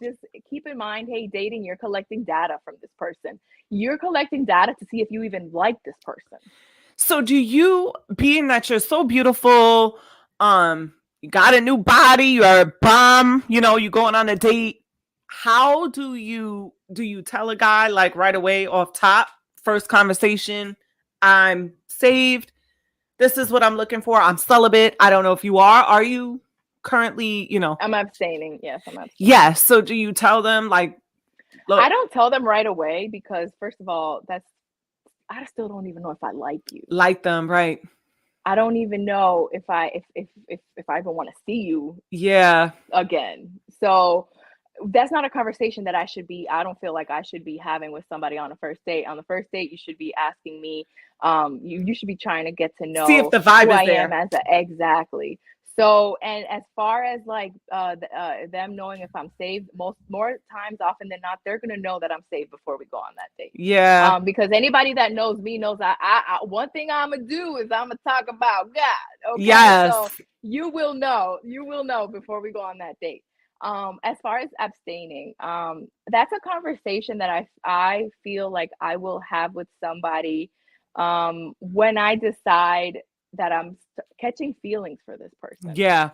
just keep in mind, hey, dating, you're collecting data from this person. You're collecting data to see if you even like this person. So do you, being that you're so beautiful, you got a new body, you're a bum, you going on a date, how do you tell a guy like right away off top, first conversation, I'm saved, this is what I'm looking for, I'm celibate, I don't know if you are you currently, I'm abstaining. Yes, I'm abstaining. Yes. So do you tell them like, look, I don't tell them right away because first of all, I still don't even know if I like you. Like them, right? I don't even know if I even want to see you again. So that's not a conversation that I don't feel like I should be having with somebody on a first date. On the first date, you should be asking me, you should be trying to get to know see if the vibe who is I there. am exactly. So, and as far as like them knowing if I'm saved, more times often than not, they're gonna know that I'm saved before we go on that date. Yeah. Because anybody that knows me knows I one thing I'm gonna do is I'm gonna talk about God. Okay. Yes. So you will know before we go on that date. As far as abstaining, that's a conversation that I feel like I will have with somebody when I decide that I'm catching feelings for this person. Yeah.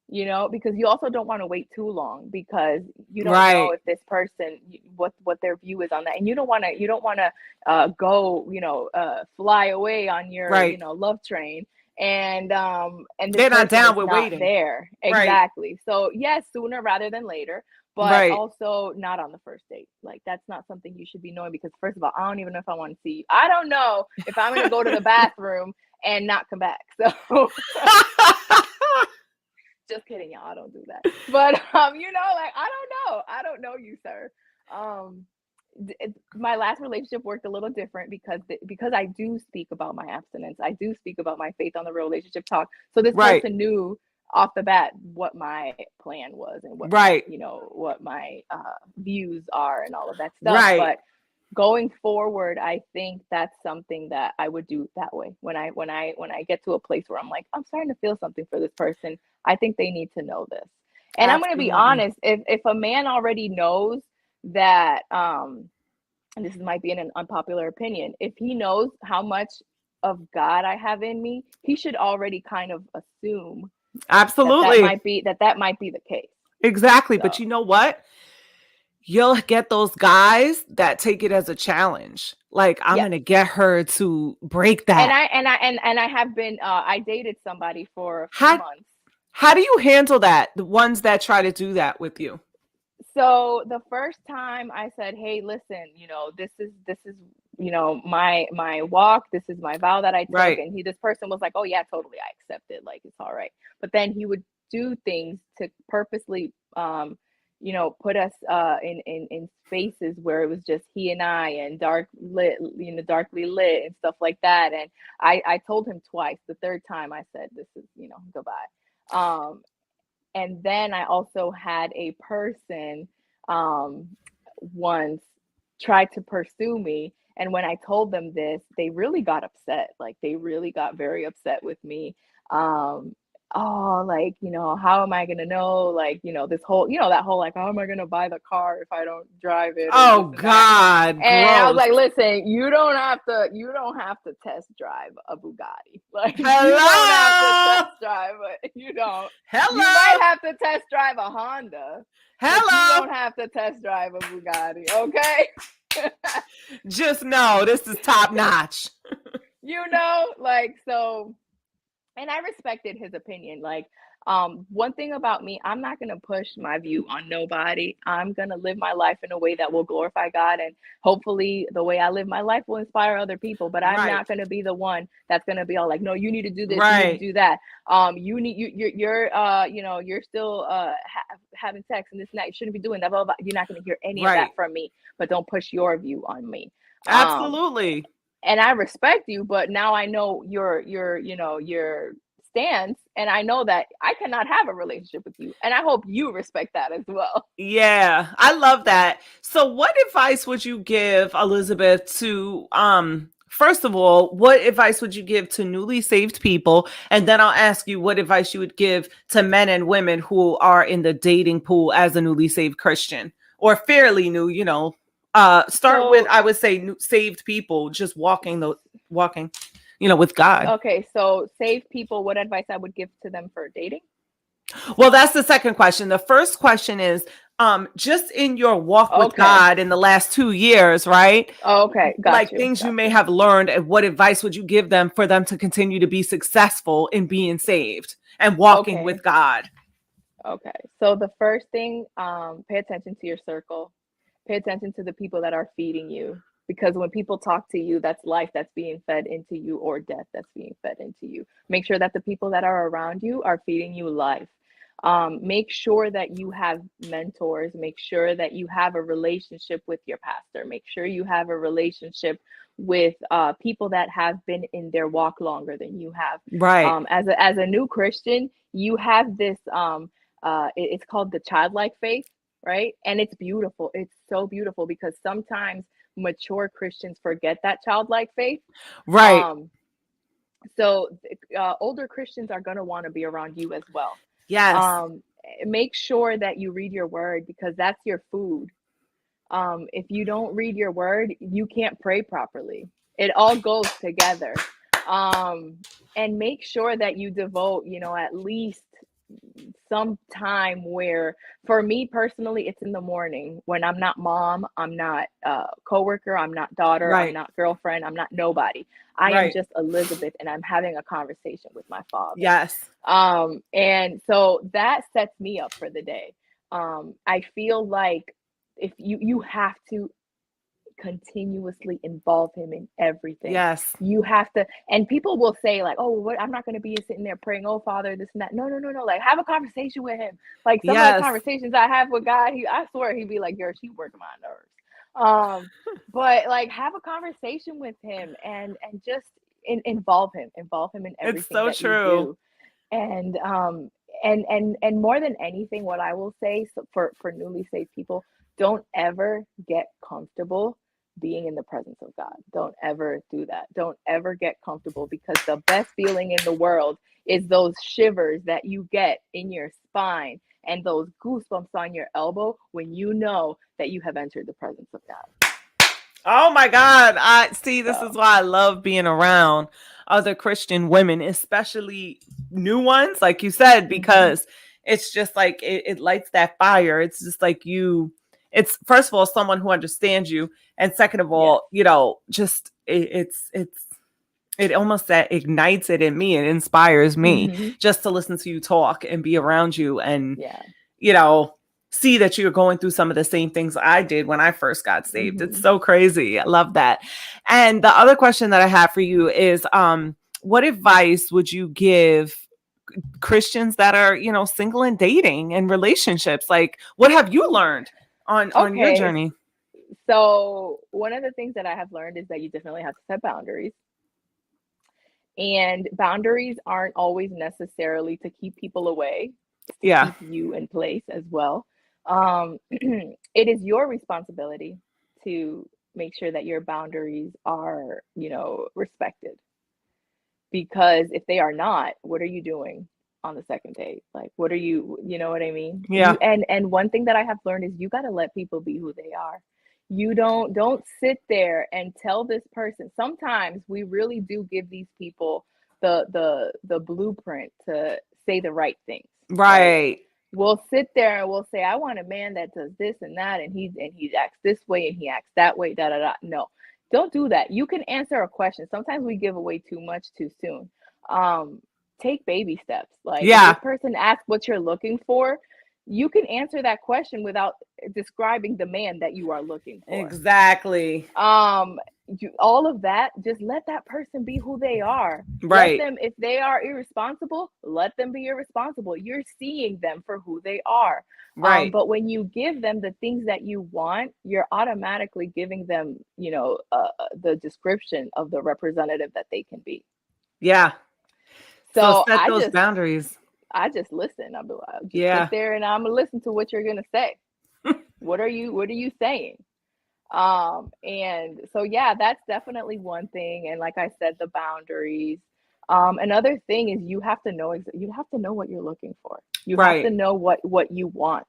Because you also don't want to wait too long because you don't Right. know if this person what their view is on that, and you don't want to go fly away on your Right. love train. And this they're not person down is with not waiting. there. Right. Exactly. So yes, sooner rather than later, but Right. also not on the first date. Like that's not something you should be knowing because first of all, I don't even know if I want to see you. I don't know if I'm going to go to the bathroom and not come back. So just kidding, y'all. I don't do that. But like I don't know you, sir. My last relationship worked a little different because I do speak about my abstinence. I do speak about my faith on the Real Relationship Talk. So this Right. person knew off the bat what my plan was and what Right. what my views are and all of that stuff. Right. But going forward, I think that's something that I would do that way. When I get to a place where I'm like, I'm starting to feel something for this person, I think they need to know this. And I'm going to be honest, if a man already knows that, and this might be an unpopular opinion, if he knows how much of God I have in me, he should already kind of assume absolutely that might be the case. Exactly. So. But you know what? You'll get those guys that take it as a challenge. Like I'm going to get her to break that. And I have been I dated somebody for a few months. How do you handle that? The ones that try to do that with you? So the first time I said, hey, listen, this is my walk, this is my vow that I took. Right. And this person was like, oh yeah, totally, I accept it, like it's all right. But then he would do things to purposely put us in spaces where it was just he and I and darkly lit and stuff like that. And I told him twice. The third time I said, this is goodbye. And then I also had a person once try to pursue me. And when I told them this, they really got upset. Like they really got very upset with me. Like, how am I going to know? Like, this whole, that whole, like, how am I going to buy the car if I don't drive it? Oh God. And I was like, listen, you don't have to test drive a Bugatti. Like, hello? You don't have to test drive you don't. Hello? You might have to test drive a Honda. Hello? You don't have to test drive a Bugatti, okay? Just know this is top notch. So, and I respected his opinion. Like, one thing about me, I'm not going to push my view on nobody. I'm going to live my life in a way that will glorify God. And hopefully the way I live my life will inspire other people, but I'm not going to be the one that's going to be all like, no, you need to do this, you need to do that. You're still having sex and this and that. You shouldn't be doing that. Blah, blah, blah. You're not going to hear any of that from me, but don't push your view on me. Absolutely. And I respect you, but now I know your stance, and I know that I cannot have a relationship with you, and I hope you respect that as well. Yeah, I love that. So what advice would you give Elizabeth to first of all, what advice would you give to newly saved people? And then I'll ask you what advice you would give to men and women who are in the dating pool as a newly saved Christian or fairly new, start with, So I would say, saved people just walking, with God. okay, so save people, what advice I would give to them for dating? Well, that's the second question. The first question is, just in your walk with Okay. God in the last 2 years, right? Okay, got Like you. things you Got may you. have learned, and what advice would you give them for them to continue to be successful in being saved and walking Okay. with God? Okay. So the first thing, pay attention to your circle. Pay attention to the people that are feeding you. Because when people talk to you, that's life that's being fed into you or death that's being fed into you. Make sure that the people that are around you are feeding you life. Make sure that you have mentors. Make sure that you have a relationship with your pastor. Make sure you have a relationship with people that have been in their walk longer than you have. Right. As a new Christian, you have this it's called the childlike faith, right? And it's beautiful. It's so beautiful because sometimes mature Christians forget that childlike faith. Right. Um, so older Christians are going to want to be around you as well. Yes. Um, Make sure that you read your word because that's your food. If you don't read your word, you can't pray properly. It all goes together. And make sure that you devote, at least some time where, for me personally, it's in the morning when I'm not mom, I'm not coworker, I'm not daughter, I'm Right. not girlfriend, I'm not nobody. I am Right. just Elizabeth, and I'm having a conversation with my father. Yes. And so that sets me up for the day. I feel like if you have to continuously involve him in everything. Yes. You have to, and people will say like, "Oh, what? I'm not going to be sitting there praying, oh Father, this and that." No, no, no, no. Like, have a conversation with him. Like some of the Yes. conversations I have with God, I swear he'd be like, "Girl, she working my nerves." But like, have a conversation with him and just involve him in It's everything so that you true. do. And more than anything, what I will say, so for newly saved people, don't ever get comfortable being in the presence of God. Don't ever do that. Don't ever get comfortable, because the best feeling in the world is those shivers that you get in your spine and those goosebumps on your elbow when you know that you have entered the presence of God. Oh my God. I see, this is So, why I love being around other Christian women, especially new ones, like you said, mhm, because it's just like it lights that fire. It's just like it's first of all someone who understands you, and second of yes. all, just it almost that ignites it in me. It inspires me Mhm. just to listen to you talk and be around you, and Yeah. you know, see that you're going through some of the same things I did when I first got saved. It's Mhm. so crazy. I love that. And the other question that I have for you is, what advice would you give Christians that are, single and dating and relationships? Like, what have you Whew. learned on your Okay. journey? So, one of the things that I have learned is that you definitely have to set boundaries. And boundaries aren't always necessarily to keep people away, it's to Yeah. keep you in place as well. It is your responsibility to make sure that your boundaries are, respected. Because if they are not, what are you doing on the second date? Like, what are you know what I mean? Yeah. And one thing that I have learned is you got to let people be who they are. You don't sit there and tell this person. Sometimes we really do give these people the blueprint to say the right things, right? Right. We'll sit there and we'll say, I want a man that does this and that, and he acts this way and he acts that way, da da da. No, don't do that. You can answer a question. Sometimes we give away too much too soon. Um, Take baby steps. Like, if this Yeah. person asks what you're looking for, you can answer that question without describing the man that you are looking for. Exactly. um all of that, just let that person be who they are. Let Right. them, if they are irresponsible, let them be irresponsible. You're seeing them for who they are. Right. But when you give them the things that you want, you're automatically giving them, the description of the representative that they can be. Yeah. So So set those boundaries. I just listen. I'll just sit Yeah. there and I'm gonna listen to what you're gonna say. What are you saying? And so yeah, that's definitely one thing. And like I said, the boundaries. Another thing is you have to know you have to know what you're looking for. You have to Right. know what you want.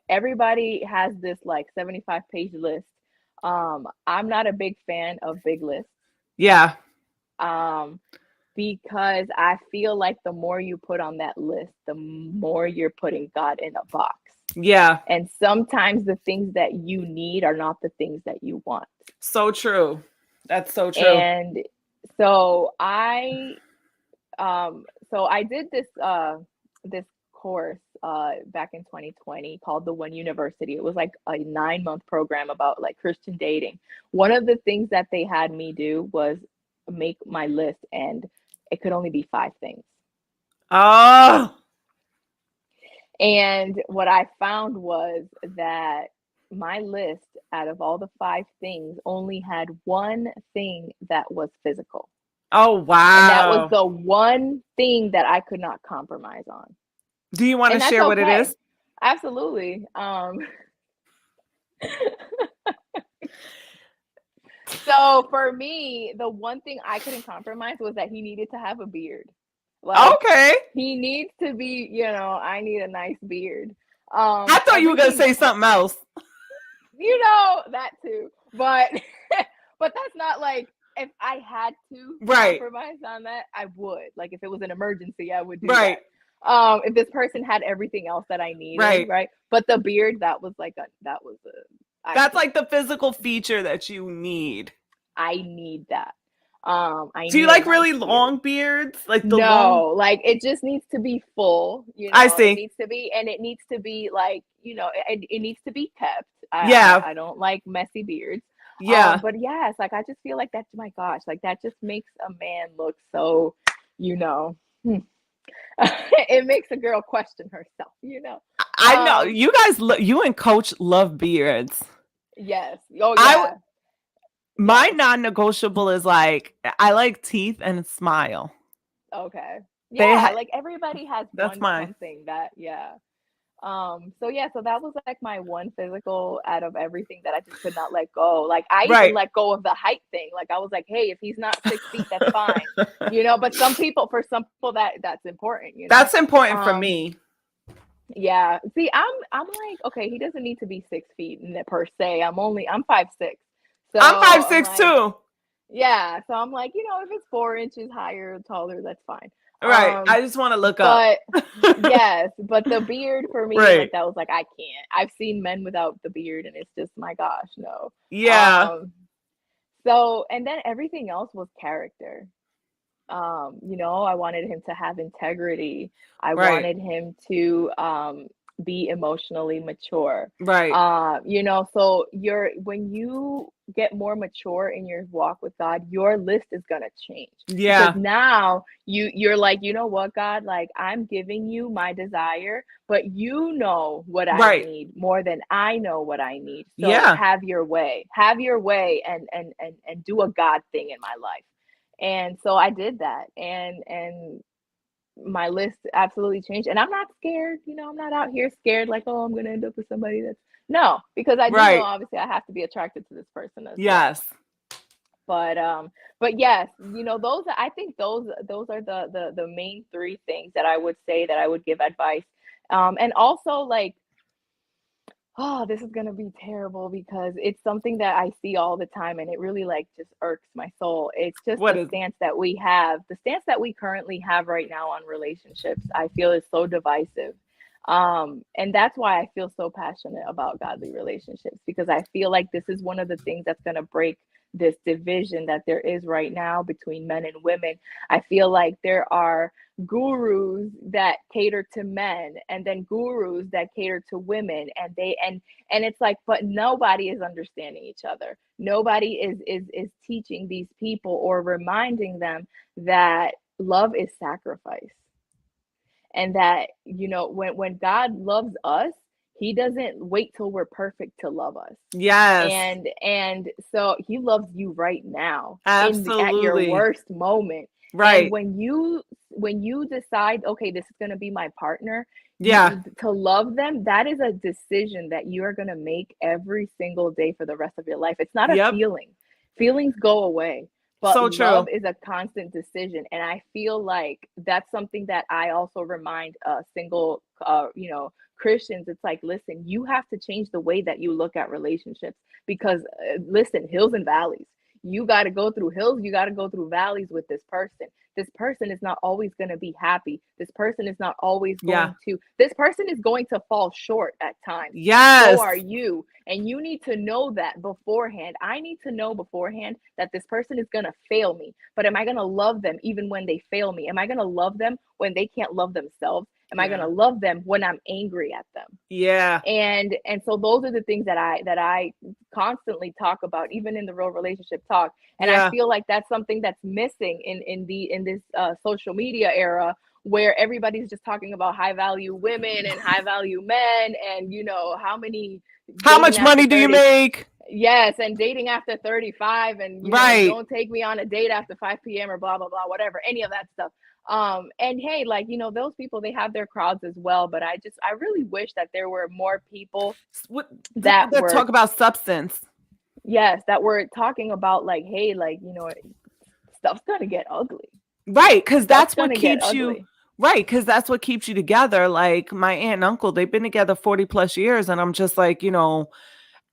Everybody has this like 75-page list. I'm not a big fan of big lists. Yeah. Um, because I feel like the more you put on that list, the more you're putting God in a box. Yeah. And sometimes the things that you need are not the things that you want. So true. That's so true. And so I did this course back in 2020 called the One University. It was like a 9-month program about like Christian dating. One of the things that they had me do was make my list, and it could only be 5 things. Oh, And what I found was that my list out of all the 5 things only had one thing that was physical. oh, And that was wow. the one thing that I could not compromise on. Do you want to And that's share what it okay. is? Absolutely. So for me, the one thing I couldn't compromise was that he needed to have a beard. Like Okay. he needs to be, I need a nice beard. I thought you were going to Everything, say something else. that too. But but that's not like, if I had to Right. compromise on that, I would. Like if it was an emergency, I would do Right. that. If this person had everything else that I needed, Right. right? But the beard, I That's can't. like the physical feature that you need. I need that. I Do you need a like nice really beard. long beards? Like the long? No, like it just needs to be full, I it see. needs to be, and it needs to be like, it needs to be kept. Yeah. I don't like messy beards. Yeah. But yes, like I just feel like that's, my gosh, like that just makes a man look so, you know, hmm. It makes a girl question herself. I know. Um, You guys, you and Coach love beards. yes. Oh I yeah. My Yes. non-negotiable is like I like teeth and smile. Okay. They Yeah, like everybody has That's one mine. something that, yeah. So yeah, so that was like my one physical out of everything that I just could not let go. Like I even Right. let go of the height thing. Like I was like, hey, if he's not 6 feet, that's fine. But for some people that's important. That's important for Um, me. yeah. See, I'm like, okay, he doesn't need to be 6 feet per se. I'm 5'6". So I'm five I'm six like, too. yeah. So I'm like, if it's 4 inches higher or taller, that's fine. Right. I just want to look up. But yes, but the beard for me, like Right. that was like, I can't. I've seen men without the beard, and it's just, my gosh, no. Yeah. Um, so, and then everything else was character. I wanted him to have integrity. I Right. wanted him to be emotionally mature. Right. So when you get more mature in your walk with God, your list is gonna change, because Yeah. now you're like, you know what, God, like I'm giving you my desire, but you know what I Right. need more than I know what I need. So Yeah. have your way, and do a God thing in my life. And so I did that, and my list absolutely changed. And I'm not scared, I'm not out here scared like, oh, I'm gonna end up with somebody that's, no, because I do know, Right. obviously I have to be attracted to this person as well. Yes. But yes, I think those are the main 3 things that I would say that I would give advice. And also, like, oh, this is gonna be terrible because it's something that I see all the time, and it really like just irks my soul. It's just What is the stance that we currently have right now on relationships, I feel is so divisive. And that's why I feel so passionate about godly relationships, because I feel like this is one of the things that's gonna break this division that there is right now between men and women. I feel like there are gurus that cater to men, and then gurus that cater to women, and it's like, but nobody is understanding each other. Nobody is teaching these people or reminding them that love is sacrifice, and that, when God loves us, he doesn't wait till we're perfect to love us. Yes. And so he loves you right now, at your Absolutely. worst moment. Right. when you decide, okay, this is going to be my partner, Yeah. to love them, that is a decision that you are going to make every single day for the rest of your life. It's not a Yep. feeling. Feelings go away, but So love true. is a constant decision. And I feel like that's something that I also remind single, Christians. It's like, listen, you have to change the way that you look at relationships because, listen, hills and valleys. You got to go through hills, you got to go through valleys with this person. This person is not always going to be happy. This person is not always Yeah. this person is going to fall short at times. So Yes. are you. And you need to know that beforehand. I need to know beforehand that this person is going to fail me. But am I going to love them even when they fail me? Am I going to love them when they can't love themselves? Am I going to love them when I'm angry at them? Yeah. And so those are the things that I constantly talk about, even in the real relationship talk. And I Yeah. feel like that's something that's missing in this social media era, where everybody's just talking about high value women and high value men, and How much dating after money do you 30. make? Yes, and dating after 35, and Right. don't take me on a date after 5 p.m. or blah blah blah, whatever, any of that stuff. And hey, like, those people, they have their crowds as well, but I really wish that there were more people that That were, talk about substance. yes, that were talking about, like, hey, like, stuff's gonna get ugly. Right, because Stuff's that's what gonna get keeps you ugly. right, because that's what keeps you together. Like my aunt and uncle, they've been together 40 plus years, and I'm just like,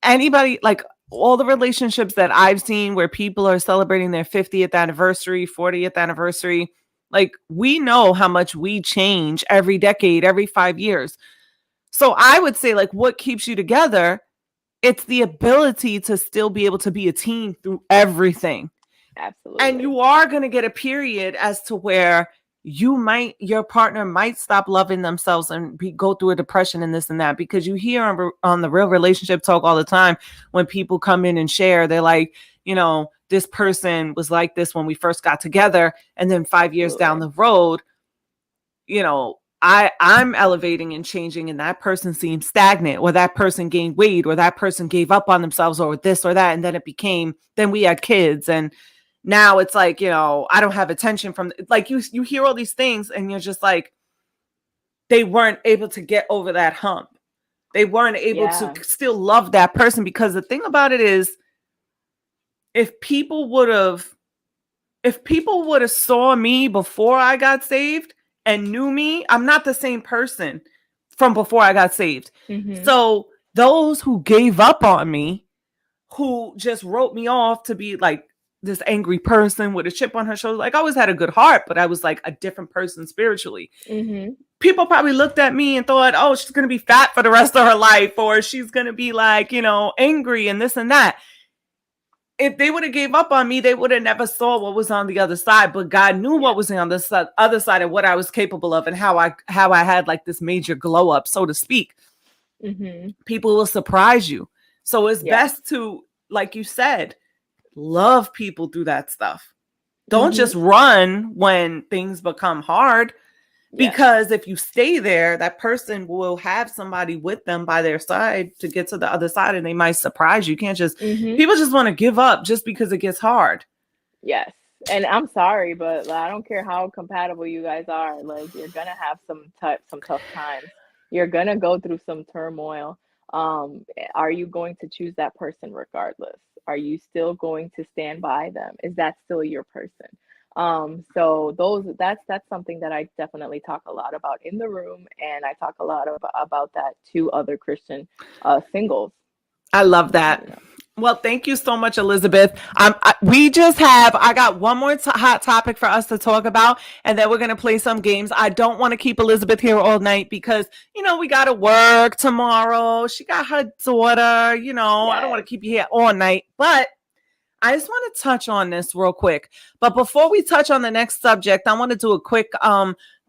anybody, like all the relationships that I've seen where people are celebrating their 50th anniversary, 40th anniversary, like we know how much we change every decade, every 5 years. So I would say, like, what keeps you together? It's the ability to still be able to be a team through everything. And Absolutely. you are going to get a period as to where your partner might stop loving themselves and go through a depression and this and that, because you hear on the real relationship talk all the time when people come in and share, they're like, this person was like this when we first got together. And then 5 years down Absolutely. the road, I'm elevating and changing, and that person seems stagnant, or that person gained weight, or that person gave up on themselves, or this or that. And then we had kids, and now it's like, I don't have attention from, like, you hear all these things and you're just like, they weren't able to get over that hump. They weren't able to Yeah. still love that person, because the thing about it is, if people would have saw me before I got saved and knew me, I'm not the same person from before I got saved. Mm-hmm. So those who gave up on me, who just wrote me off to be like this angry person with a chip on her shoulder, like I always had a good heart, but I was like a different person spiritually. Mm-hmm. People probably looked at me and thought, oh, she's going to be fat for the rest of her life, or she's going to be like, angry and this and that. If they would have gave up on me, they would have never saw what was on the other side. But God knew what was on the other side and what I was capable of, and how I had like this major glow up, so to speak. Mm-hmm. People will surprise you. So it's Yeah. best to, like you said, love people through that stuff. Don't Mm-hmm. just run when things become hard. Yeah. Because if you stay there, that person will have somebody with them by their side to get to the other side, and they might surprise you. You can't just, Mm-hmm. people just want to give up just because it gets hard. Yes. And I'm sorry, but I don't care how compatible you guys are. Like, you're gonna have some tough times. You're gonna go through some turmoil. Are you going to choose that person regardless? Are you still going to stand by them? Is that still your person? So that's something that I definitely talk a lot about in the room, and I talk a lot about that to other Christian singles. I love that. Well, thank you so much, Elizabeth. I got one more hot topic for us to talk about, and then we're going to play some games. I don't want to keep Elizabeth here all night because, we got to work tomorrow. She got her daughter, Yes. I don't want to keep you here all night, but I just want to touch on this real quick. But before we touch on the next subject, I want to do a quick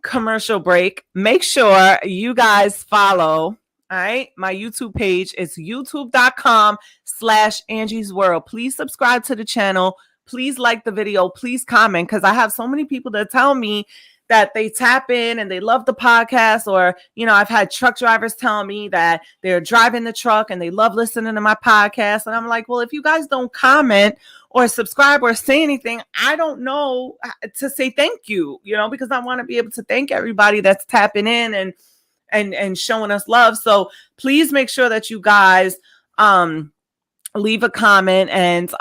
commercial break. Make sure you guys follow. All right. My YouTube page is youtube.com/Angie's World. Please subscribe to the channel. Please like the video. Please comment, because I have so many people that tell me that they tap in and they love the podcast, or, I've had truck drivers tell me that they're driving the truck and they love listening to my podcast. And I'm like, well, if you guys don't comment or subscribe or say anything, I don't know to say thank you, because I want to be able to thank everybody that's tapping in and showing us love. So please make sure that you guys leave a comment, and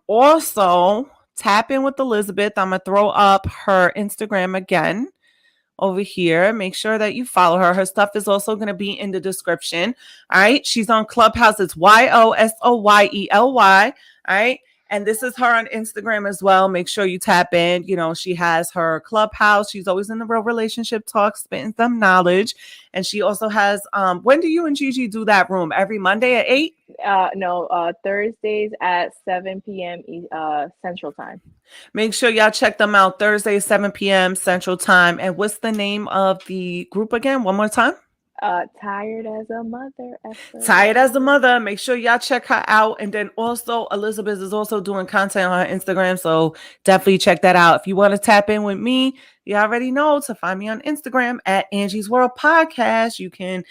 also tap in with Elizabeth. I'm gonna throw up her Instagram again over here. Make sure that you follow her. Her stuff is also going to be in the description. All right. She's on Clubhouse. It's YOSOYELY. All right. And this is her on Instagram as well. Make sure you tap in. She has her Clubhouse. She's always in the real relationship talk, spitting some knowledge. And she also has, when do you and Gigi do that room? Every Monday at 8? No, Thursdays at 7 p.m. Central Time. Make sure y'all check them out. Thursday, 7 p.m. Central Time. And what's the name of the group again? One more time. Tired as a Mother. Tired as a Mother. Make sure y'all check her out. And then also, Elizabeth is also doing content on her Instagram. So definitely check that out. If you want to tap in with me, you already know to find me on Instagram at Angie's World Podcast. You can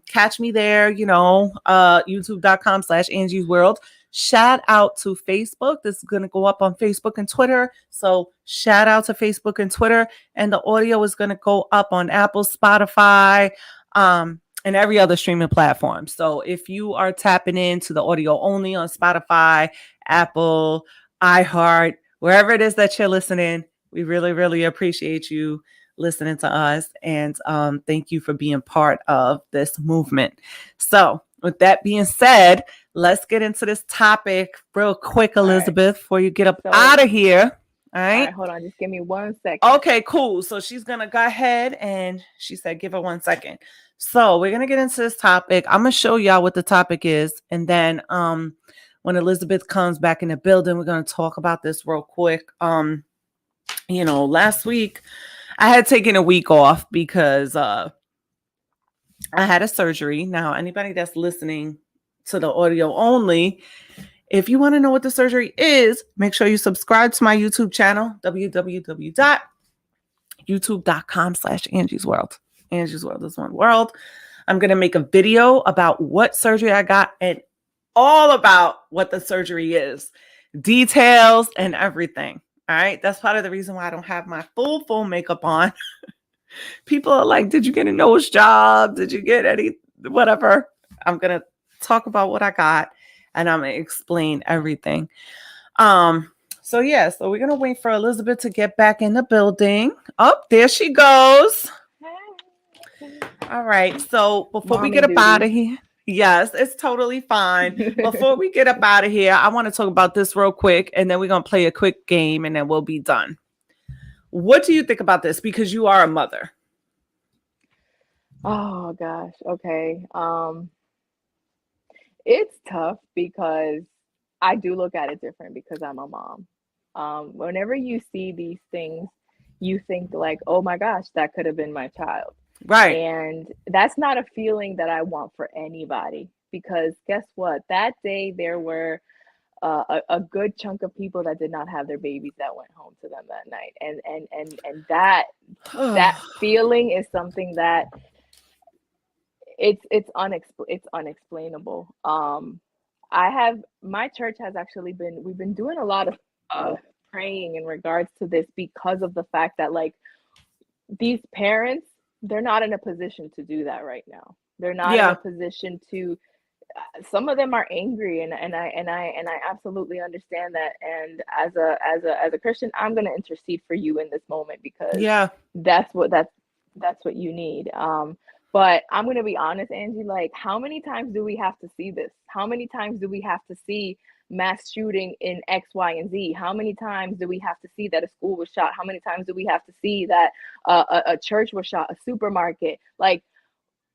catch me there, youtube.com/Angie's World. Shout out to Facebook. This is going to go up on Facebook and Twitter. So shout out to Facebook and Twitter. And the audio is going to go up on Apple, Spotify, and every other streaming platform. So if you are tapping into the audio only on Spotify, Apple, iHeart, wherever it is that you're listening, we really, really appreciate you listening to us. And thank you for being part of this movement. So with that being said, let's get into this topic real quick, Elizabeth, before you get up out of here. All right. Hold on. Just give me 1 second. Okay, cool. So she's going to go ahead, and she said, give her 1 second. So we're going to get into this topic. I'm going to show y'all what the topic is. And then when Elizabeth comes back in the building, we're going to talk about this real quick. Last week I had taken a week off because I had a surgery. Now, anybody that's listening to the audio only, if you want to know what the surgery is, make sure you subscribe to my YouTube channel, www.youtube.com/Angie's World. Angie's World is one world. I'm going to make a video about what surgery I got and all about what the surgery is, details and everything. All right. That's part of the reason why I don't have my full makeup on. People are like, did you get a nose job? Did you get any, whatever? I'm going to talk about what I got, and I'm going to explain everything. So we're going to wait for Elizabeth to get back in the building. Oh, there she goes. All right. So before we get up out of here, yes, it's totally fine. Before we get up out of here, I want to talk about this real quick, and then we're going to play a quick game, and then we'll be done. What do you think about this? Because you are a mother. Oh gosh. Okay. It's tough because I do look at it different because I'm a mom. Whenever you see these things, you think like, oh my gosh, that could have been my child. Right. And that's not a feeling that I want for anybody, because guess what? That day there were a good chunk of people that did not have their babies that went home to them that night. And that feeling is something that it's unexplainable. My church has actually we've been doing a lot of praying in regards to this, because of the fact that like these parents, they're not in a position to do that right now. They're not in a position to. Some of them are angry, and I absolutely understand that. And as a Christian, I'm going to intercede for you in this moment, because that's what you need. But I'm going to be honest, Angie, like, how many times do we have to see this? How many times do we have to see mass shooting in X, Y, and Z? How many times do we have to see that a school was shot? How many times do we have to see that a church was shot, a supermarket? Like,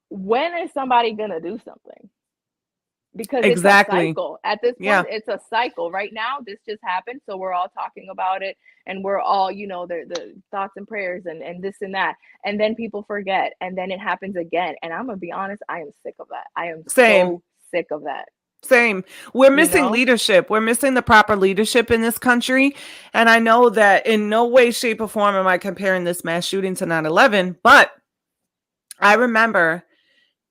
when is somebody going to do something? Because it's a cycle. At this point, it's a cycle. Right now, this just happened, so we're all talking about it, and we're all, the thoughts and prayers and this and that, and then people forget, and then it happens again. And I'm gonna be honest, I am sick of that. I am so sick of that. Same. We're you missing know? leadership. We're missing the proper leadership in this country. And I know that in no way, shape, or form am I comparing this mass shooting to 9/11, but I remember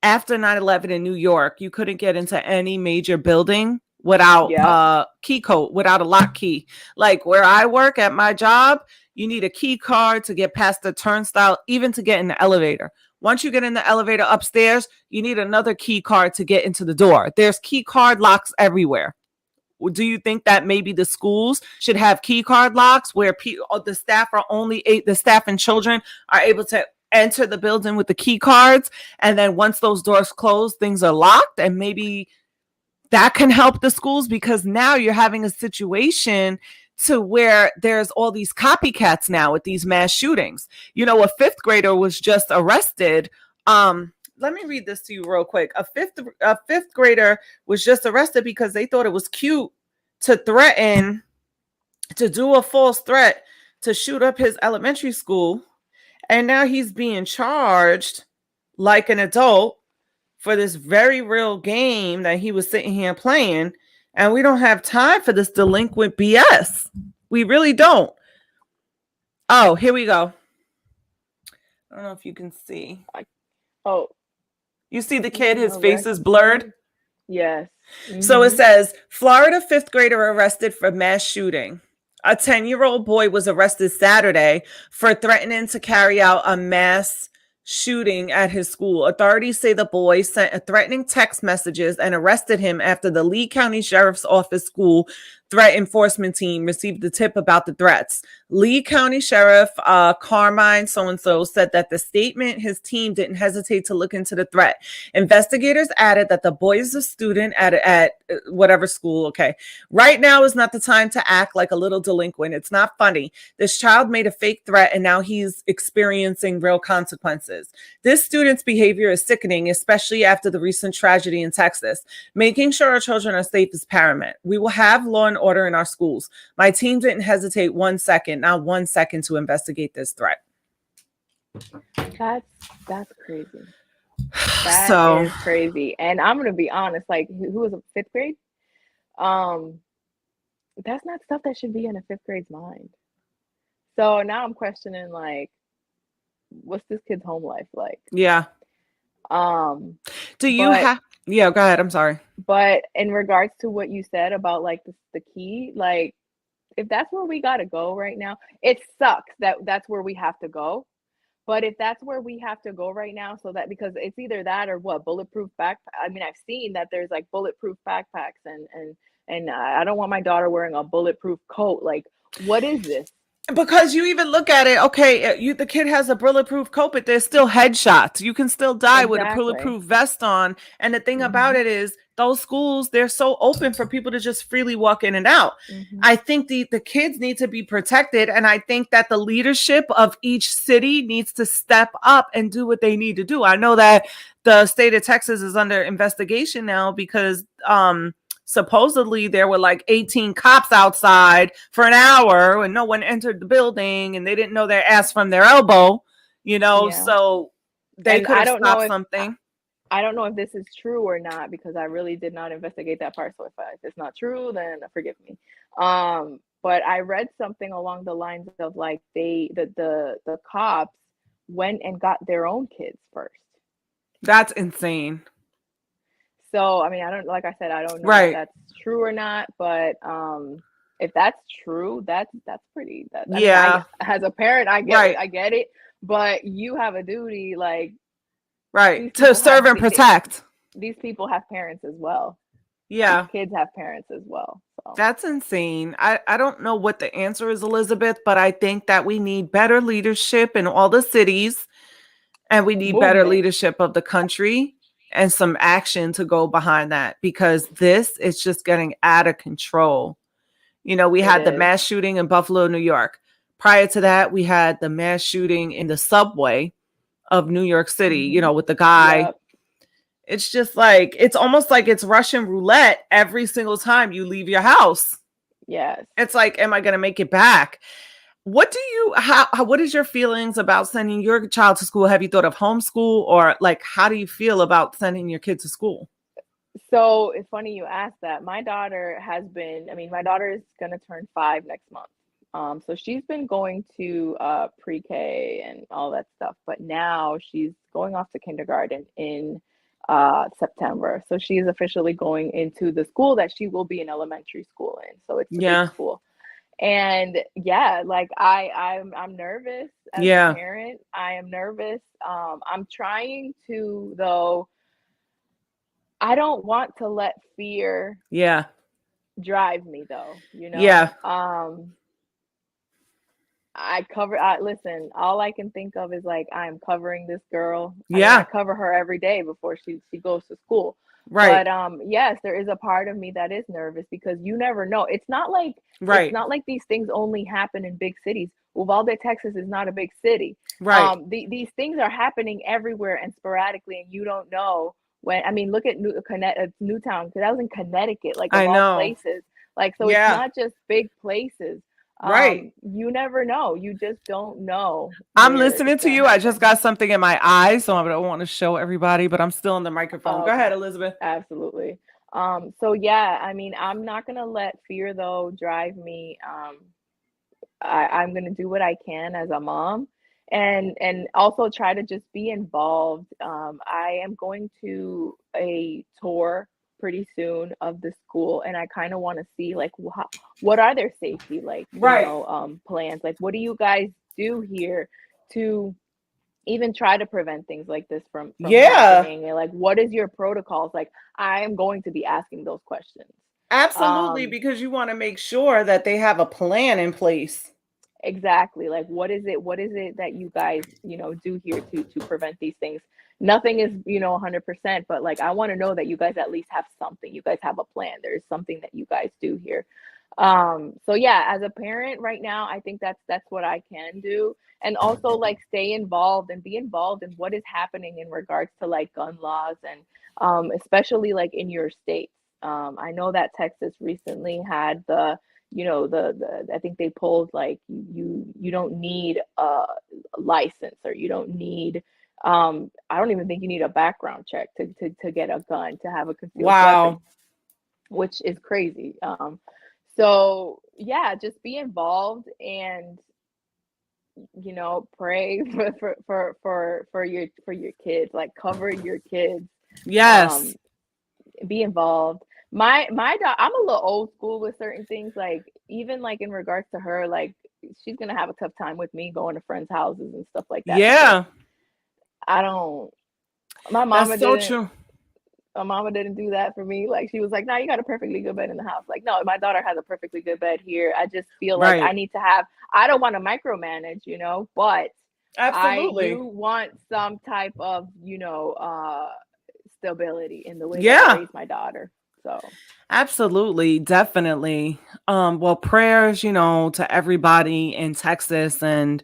after 9/11 in New York, you couldn't get into any major building without Yep. a key code, without a lock key. Like where I work at my job, you need a key card to get past the turnstile, even to get in the elevator. Once you get in the elevator upstairs, you need another key card to get into the door. There's key card locks everywhere. Do you think that maybe the schools should have key card locks where the staff are the staff and children are able to enter the building with the key cards, and then once those doors close, things are locked, and maybe that can help the schools, because now you're having a situation to where there's all these copycats now with these mass shootings. You know, a fifth grader was just arrested. Let me read this to you real quick. A fifth grader was just arrested because they thought it was cute to threaten to do a false threat to shoot up his elementary school, and now he's being charged like an adult for this very real game that he was sitting here playing. And we don't have time for this delinquent BS. We really don't. Oh, here we go. I don't know if you can see. Oh, You see the kid, his face is blurred. yes. So it says, Florida fifth grader arrested for mass shooting. A 10-year-old boy was arrested Saturday for threatening to carry out a mass shooting at his school. Authorities say the boy sent threatening text messages and arrested him after the Lee County Sheriff's Office school threat enforcement team received the tip about the threats. Lee County Sheriff Carmine so-and-so said that the statement his team didn't hesitate to look into the threat. Investigators added that the boy is a student at whatever school. Okay. Right now is not the time to act like a little delinquent. It's not funny. This child made a fake threat and now he's experiencing real consequences. This student's behavior is sickening, especially after the recent tragedy in Texas. Making sure our children are safe is paramount. We will have law and order in our schools. My team didn't hesitate 1 second, not 1 second, to investigate this threat. That's crazy. That is crazy. And I'm gonna be honest, like who was in fifth grade? That's not stuff that should be in a fifth grade's mind. So now I'm questioning, like, what's this kid's home life like? Yeah. Do you have? Yeah, go ahead. I'm sorry. But in regards to what you said about like the key, like if that's where we gotta go right now, it sucks that that's where we have to go. But if that's where we have to go right now, so that because it's either that or what, bulletproof backpack. I mean, I've seen that there's like bulletproof backpacks and I don't want my daughter wearing a bulletproof coat. Like, what is this? Because you even look at it, okay, the kid has a bulletproof coat, but there's still headshots. You can still die with a bulletproof vest on. And the thing about it is, those schools, they're so open for people to just freely walk in and out. I think the kids need to be protected. And I think that the leadership of each city needs to step up and do what they need to do. I know that the state of Texas is under investigation now because supposedly there were like 18 cops outside for an hour and no one entered the building and they didn't know their ass from their elbow, so they could have stopped something. I don't know if this is true or not because I really did not investigate that part. So if it's not true, then forgive me. But I read something along the lines of like the cops went and got their own kids first. That's insane. So, I mean, I don't know if that's true or not, but if that's true, that's pretty. As a parent, I get it, but you have a duty, like, to serve and protect. These people have parents as well. Yeah, these kids have parents as well. So. That's insane. I don't know what the answer is, Elizabeth, but I think that we need better leadership in all the cities, and we need better leadership of the country. And some action to go behind that, because this is just getting out of control. We had the mass shooting in Buffalo, New York. Prior to that, we had the mass shooting in the subway of New York City, with the guy. Yep. It's just like, it's almost like it's Russian roulette every single time you leave your house. Yes. It's like, am I going to make it back? What is your feelings about sending your child to school? Have you thought of homeschool, or like, how do you feel about sending your kid to school? So it's funny you asked that. My daughter has been, I mean, my daughter is gonna turn 5 next month. So she's been going to pre-K and all that stuff, but now she's going off to kindergarten in September. So she is officially going into the school that she will be in elementary school in. So it's a big Yeah. school. And yeah, like I'm nervous as a Yeah. parent. I am nervous. I'm trying to though, I don't want to let fear Yeah. drive me though, you Yeah. know? Listen, all I can think of is like I'm covering this girl. I mean, I Yeah. cover her every day before she goes to school. Right. But yes, there is a part of me that is nervous because you never know. It's Right. not like these things only happen in big cities. Uvalde, Texas is not a big city. Right. These things are happening everywhere and sporadically, and you don't know when. I mean, look at Newtown, because I was in Connecticut, like of I all know. places. Like, so it's Yeah. not just big places. Right. You never know. You just don't know I'm where listening it's to gonna you. I just happen. got something in my eye, so I don't want to show everybody, but I'm still on the microphone. Go Okay, ahead, Elizabeth. absolutely. So yeah, I mean, I'm not gonna let fear though drive me. I'm gonna do what I can as a mom, and also try to just be involved. I am going to a tour pretty soon of the school, and I kind of want to see like what are their safety like, Right. plans. Like, what do you guys do here to even try to prevent things like this from Yeah. happening? And like, what is your protocols? Like, I am going to be asking those questions. Absolutely, Um, because you want to make sure that they have a plan in place. Exactly. Like, what is it that you guys, do here to prevent these things? Nothing is, 100%, but like I want to know that you guys at least have something. You guys have a plan. There's something that you guys do here. So yeah, as a parent right now, I think that's what I can do. And also like stay involved and be involved in what is happening in regards to like gun laws and especially like in your states. I know that Texas recently had the I think they pulled like you don't need a license, or you don't need I don't even think you need a background check to get a gun, to have a concealed weapon, Wow. which is crazy. So yeah, just be involved and pray for your kids, like cover your kids. um Yes. be involved. My dog, I'm a little old school with certain things, like even like in regards to her, like she's gonna have a tough time with me going to friends' houses and stuff like that, because Yeah. I don't my That's mama so didn't true. my mama didn't do that for me. Like she was like, "No, you got a perfectly good bed in the house." Like, no, my daughter has a perfectly good bed here. I just feel like Right. I don't want to micromanage, but I Absolutely. do want some type of, stability in the way that I Yeah. raise my daughter. So Absolutely, definitely. Well, prayers, to everybody in Texas and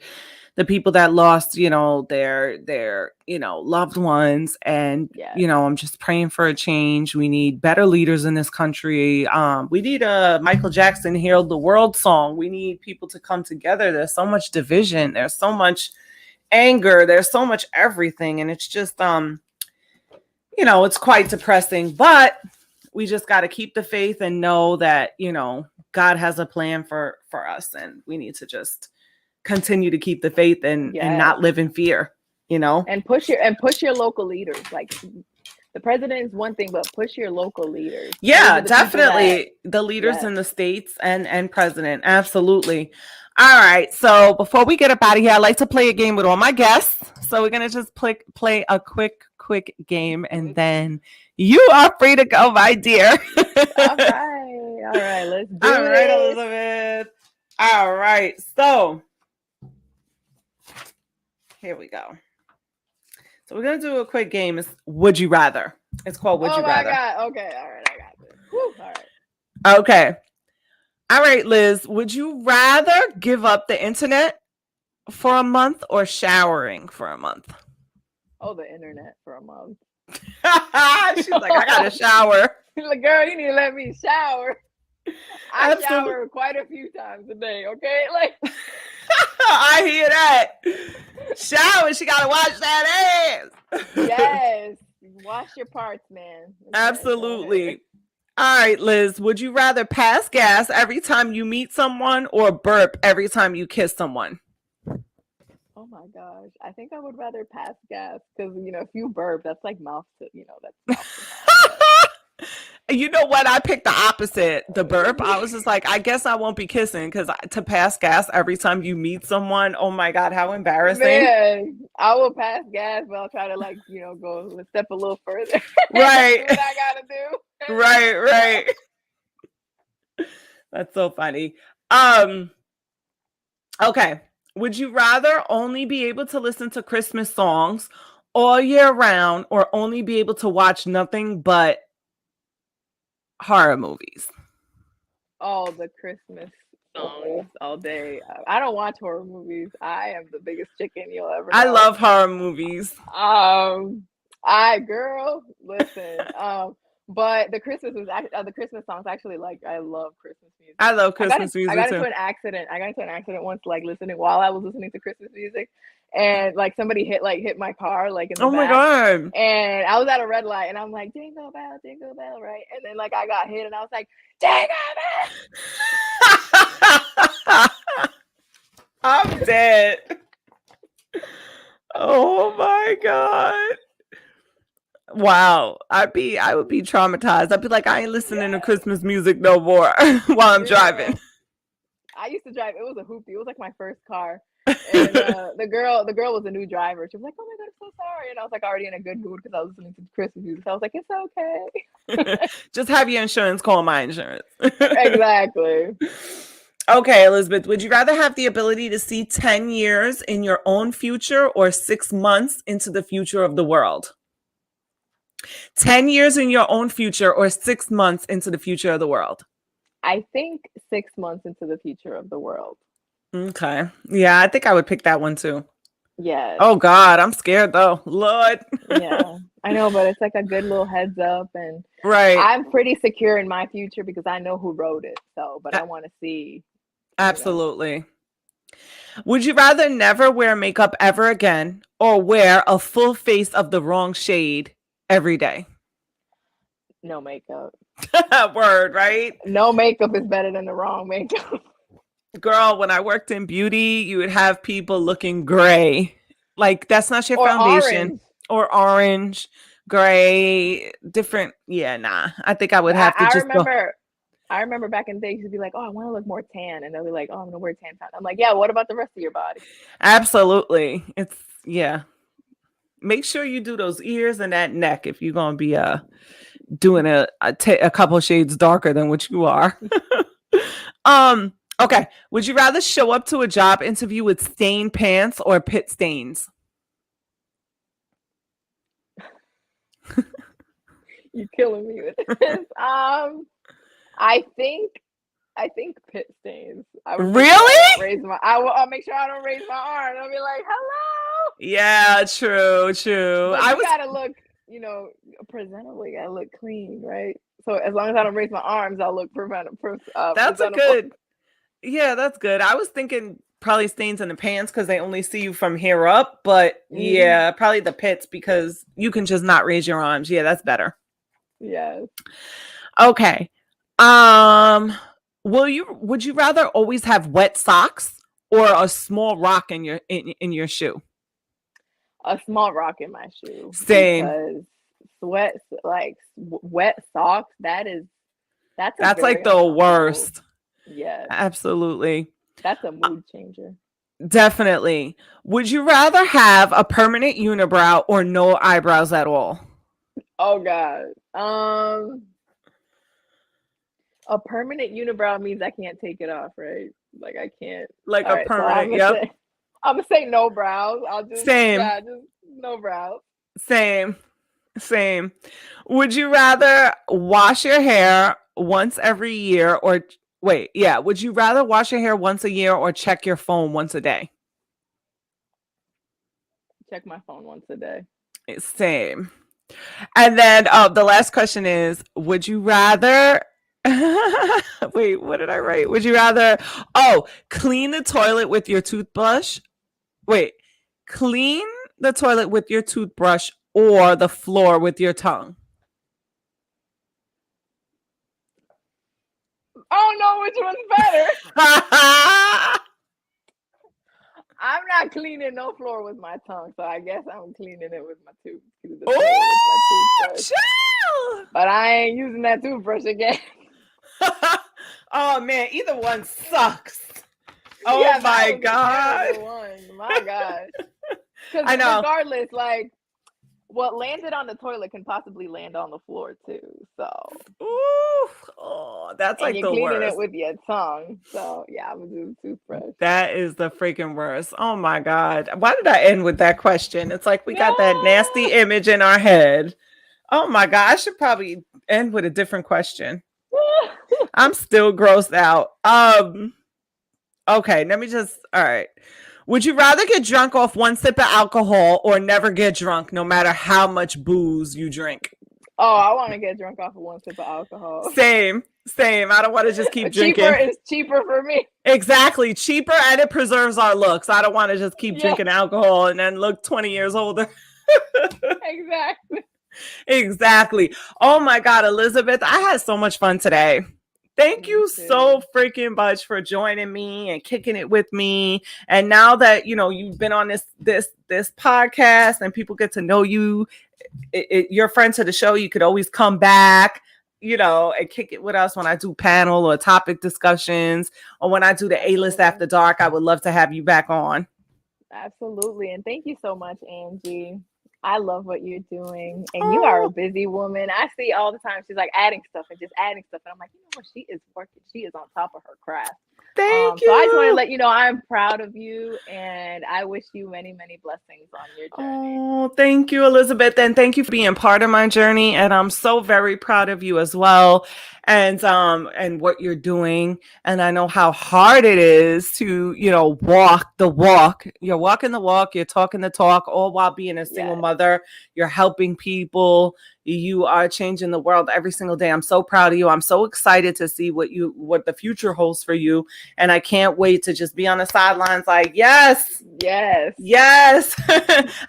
the people that lost, their loved ones. And, yes. I'm just praying for a change. We need better leaders in this country. We need a Michael Jackson Healed the World song. We need people to come together. There's so much division. There's so much anger. There's so much everything. And it's just it's quite depressing, but we just got to keep the faith and know that, God has a plan for us, and we need to just continue to keep the faith and Yes. not live in fear. And push your local leaders. Like the president is one thing, but push your local leaders. Those Yeah, are the people that definitely the leaders yes. in the states and president. Absolutely. All right. So before we get up out of here, I like to play a game with all my guests. So we're gonna just play a quick game, and then you are free to go, my dear. All right. All right, let's All do right, this. Elizabeth. All right. So here we go. So we're gonna do a quick game. It's Would You Rather. It's called Would Oh You my Rather. God. Okay. All right. I got this. Whew, all right. Okay. All right, Liz. Would you rather give up the internet for a month or showering for a month? Oh, the internet for a month. She's like, I gotta shower. Like, girl, you need to let me shower. I Absolutely. shower quite a few times a day. Okay. Like, I hear that. Shower. She gotta wash that ass. yes. Wash your parts, man. Okay, Absolutely. All right, Liz, would you rather pass gas every time you meet someone or burp every time you kiss someone? oh my gosh. I think I would rather pass gas because, if you burp, that's like mouth to, that's mouth to mouth. But You know what? I picked the opposite. The burp. I was just like, I guess I won't be kissing because to pass gas every time you meet someone. Oh my God, how embarrassing. man, I will pass gas, but I'll try to go a step a little further and Right. do what I gotta do. Right, right. That's so funny. Um, okay. Would you rather only be able to listen to Christmas songs all year round or only be able to watch nothing but horror movies? All the Christmas songs all day. I don't watch horror movies. I am the biggest chicken you'll ever know. I love horror movies. Girl, listen. But the Christmas songs actually, like, I love Christmas music. I love Christmas music I got too. into an accident. I got into an accident once, like while I was listening to Christmas music, and like somebody hit my car like in the Oh my back. God. And I was at a red light, and I'm like, jingle bell, right? And then like I got hit, and I was like, jingle bell. I'm dead. Oh my God. Wow. I would be traumatized. I'd be like, I ain't listening to Christmas music no more while I'm driving. I used to drive. It was a hoopty. It was like my first car. And the girl was a new driver. She was like, "Oh my God, I'm so sorry." And I was like already in a good mood because I was listening to Christmas music. So I was like, "It's okay." Just have your insurance call my insurance. Exactly. Okay, Elizabeth, would you rather have the ability to see 10 years in your own future or 6 months into the future of the world? 10 years in your own future or 6 months into the future of the world? I think 6 months into the future of the world. Okay. Yeah, I think I would pick that one too. Yes. Oh God, I'm scared though. Lord. Yeah, I know, but it's like a good little heads up, and Right. I'm pretty secure in my future because I know who wrote it. So, but I want to see. Absolutely. Would you rather never wear makeup ever again or wear a full face of the wrong shade every day? No makeup. Word, right? No makeup is better than the wrong makeup. Girl, when I worked in beauty, you would have people looking gray. Like, that's not your foundation. Orange. Or orange, gray, different. Yeah, nah. I think I would have to I remember back in the day, you would be like, "Oh, I want to look more tan," and they'll be like, "Oh, I'm gonna wear tan pants." I'm like, "Yeah, what about the rest of your body?" Absolutely. Yeah. Make sure you do those ears and that neck if you're gonna be doing a couple shades darker than what you are. Okay. Would you rather show up to a job interview with stained pants or pit stains? You're killing me with this. I think pit stains. Really? I'll make sure I don't raise my arm. I'll be like, "Hello." Yeah, true. But you gotta look, presentable. You gotta look clean, right? So as long as I don't raise my arms, I'll look presentable. That's a good. Yeah, that's good. I was thinking probably stains in the pants because they only see you from here up, but yeah, probably the pits because you can just not raise your arms. Yeah, that's better. Yes. Okay. Would you rather always have wet socks or a small rock in your shoe? A small rock in my shoe. Same. Because wet socks, that's like the worst. Yeah. Absolutely. That's a mood changer. Definitely. Would you rather have a permanent unibrow or no eyebrows at all? Oh God. A permanent unibrow means I can't take it off, right? Like I can't. Like a permanent. Yep. I'm gonna say no brows. I'll just just no brows. Same. Would you rather wash your hair once every year or would you rather wash your hair once a year or check your phone once a day? Check my phone once a day. Same. And then the last question is, would you rather wait, what did I write? Would you rather clean the toilet with your toothbrush? Clean the toilet with your toothbrush or the floor with your tongue? I don't know which one's better. I'm not cleaning no floor with my tongue, so I guess I'm cleaning it with my tooth. Oh, chill. But I ain't using that toothbrush again. Oh man, either one sucks. Oh Yeah, my god. My god. I know. Regardless, like what landed on the toilet can possibly land on the floor too. So Ooh, oh, that's like you're the cleaning worst. it with your tongue. So yeah, I'm gonna do the toothbrush. That is the freaking worst. Oh my god. Why did I end with that question? It's like we got that nasty image in our head. Oh my god. I should probably end with a different question. I'm still grossed out. Okay, let me just all right. Would you rather get drunk off one sip of alcohol or never get drunk no matter how much booze you drink? Oh, I want to get drunk off of one sip of alcohol. Same. I don't want to just keep drinking. Cheaper is cheaper for me. Exactly. Cheaper, and it preserves our looks. I don't want to just keep drinking alcohol and then look 20 years older. Exactly. Oh my God, Elizabeth, I had so much fun today. Thank you so freaking much for joining me and kicking it with me. And now that you've been on this podcast and people get to know you, you're a friend to the show. You could always come back, and kick it with us when I do panel or topic discussions, or when I do the A-list after dark. I would love to have you back on. Absolutely. And thank you so much, Angie. I love what you're doing. And you are a busy woman. I see all the time. She's like adding stuff and just adding stuff. And I'm like, what? She is working. She is on top of her craft. Thank you. So I just want to let you know I'm proud of you, and I wish you many, many blessings on your journey. Oh, thank you, Elizabeth. And thank you for being part of my journey. And I'm so very proud of you as well. And what you're doing. And I know how hard it is to, walk the walk. You're walking the walk, you're talking the talk, all while being a single mother. You're helping people. You are changing the world every single day. I'm so proud of you. I'm so excited to see what the future holds for you. And I can't wait to just be on the sidelines like, yes.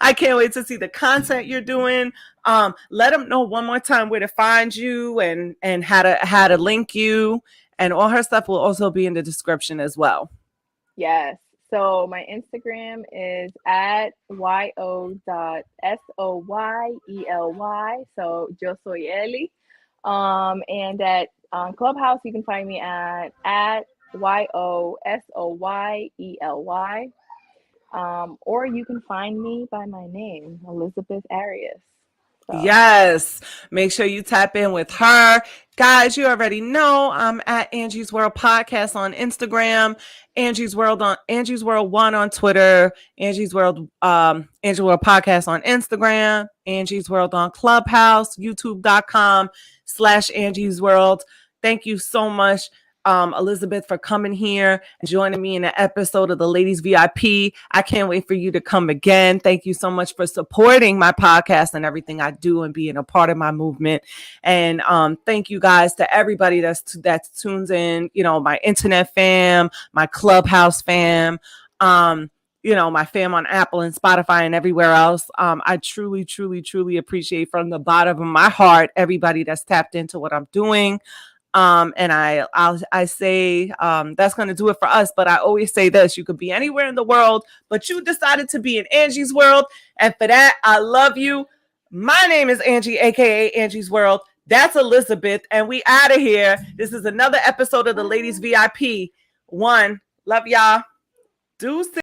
I can't wait to see the content you're doing. Let them know one more time where to find you and how to link you, and all her stuff will also be in the description as well. Yes. So my Instagram is at yo.soyely. So yo soy Eli. And at Clubhouse, you can find me at yosoyely. Or you can find me by my name, Elizabeth Arias. So. Yes. Make sure you tap in with her. Guys, you already know I'm at Angie's World Podcast on Instagram, Angie's World 1 on Twitter, Angie's World Podcast on Instagram, Angie's World on Clubhouse, youtube.com/Angie's World. Thank you so much, Elizabeth, for coming here and joining me in an episode of the Ladies VIP. I can't wait for you to come again. Thank you so much for supporting my podcast and everything I do and being a part of my movement. And thank you guys to everybody that's tunes in, my internet fam, my Clubhouse fam, my fam on Apple and Spotify and everywhere else. I truly, truly, truly appreciate from the bottom of my heart everybody that's tapped into what I'm doing. And I say that's going to do it for us. But I always say this: you could be anywhere in the world, but you decided to be in Angie's World. And for that, I love you. My name is Angie, aka Angie's World. That's Elizabeth, and we out of here. This is another episode of the Ladies VIP. Love y'all. Deuces.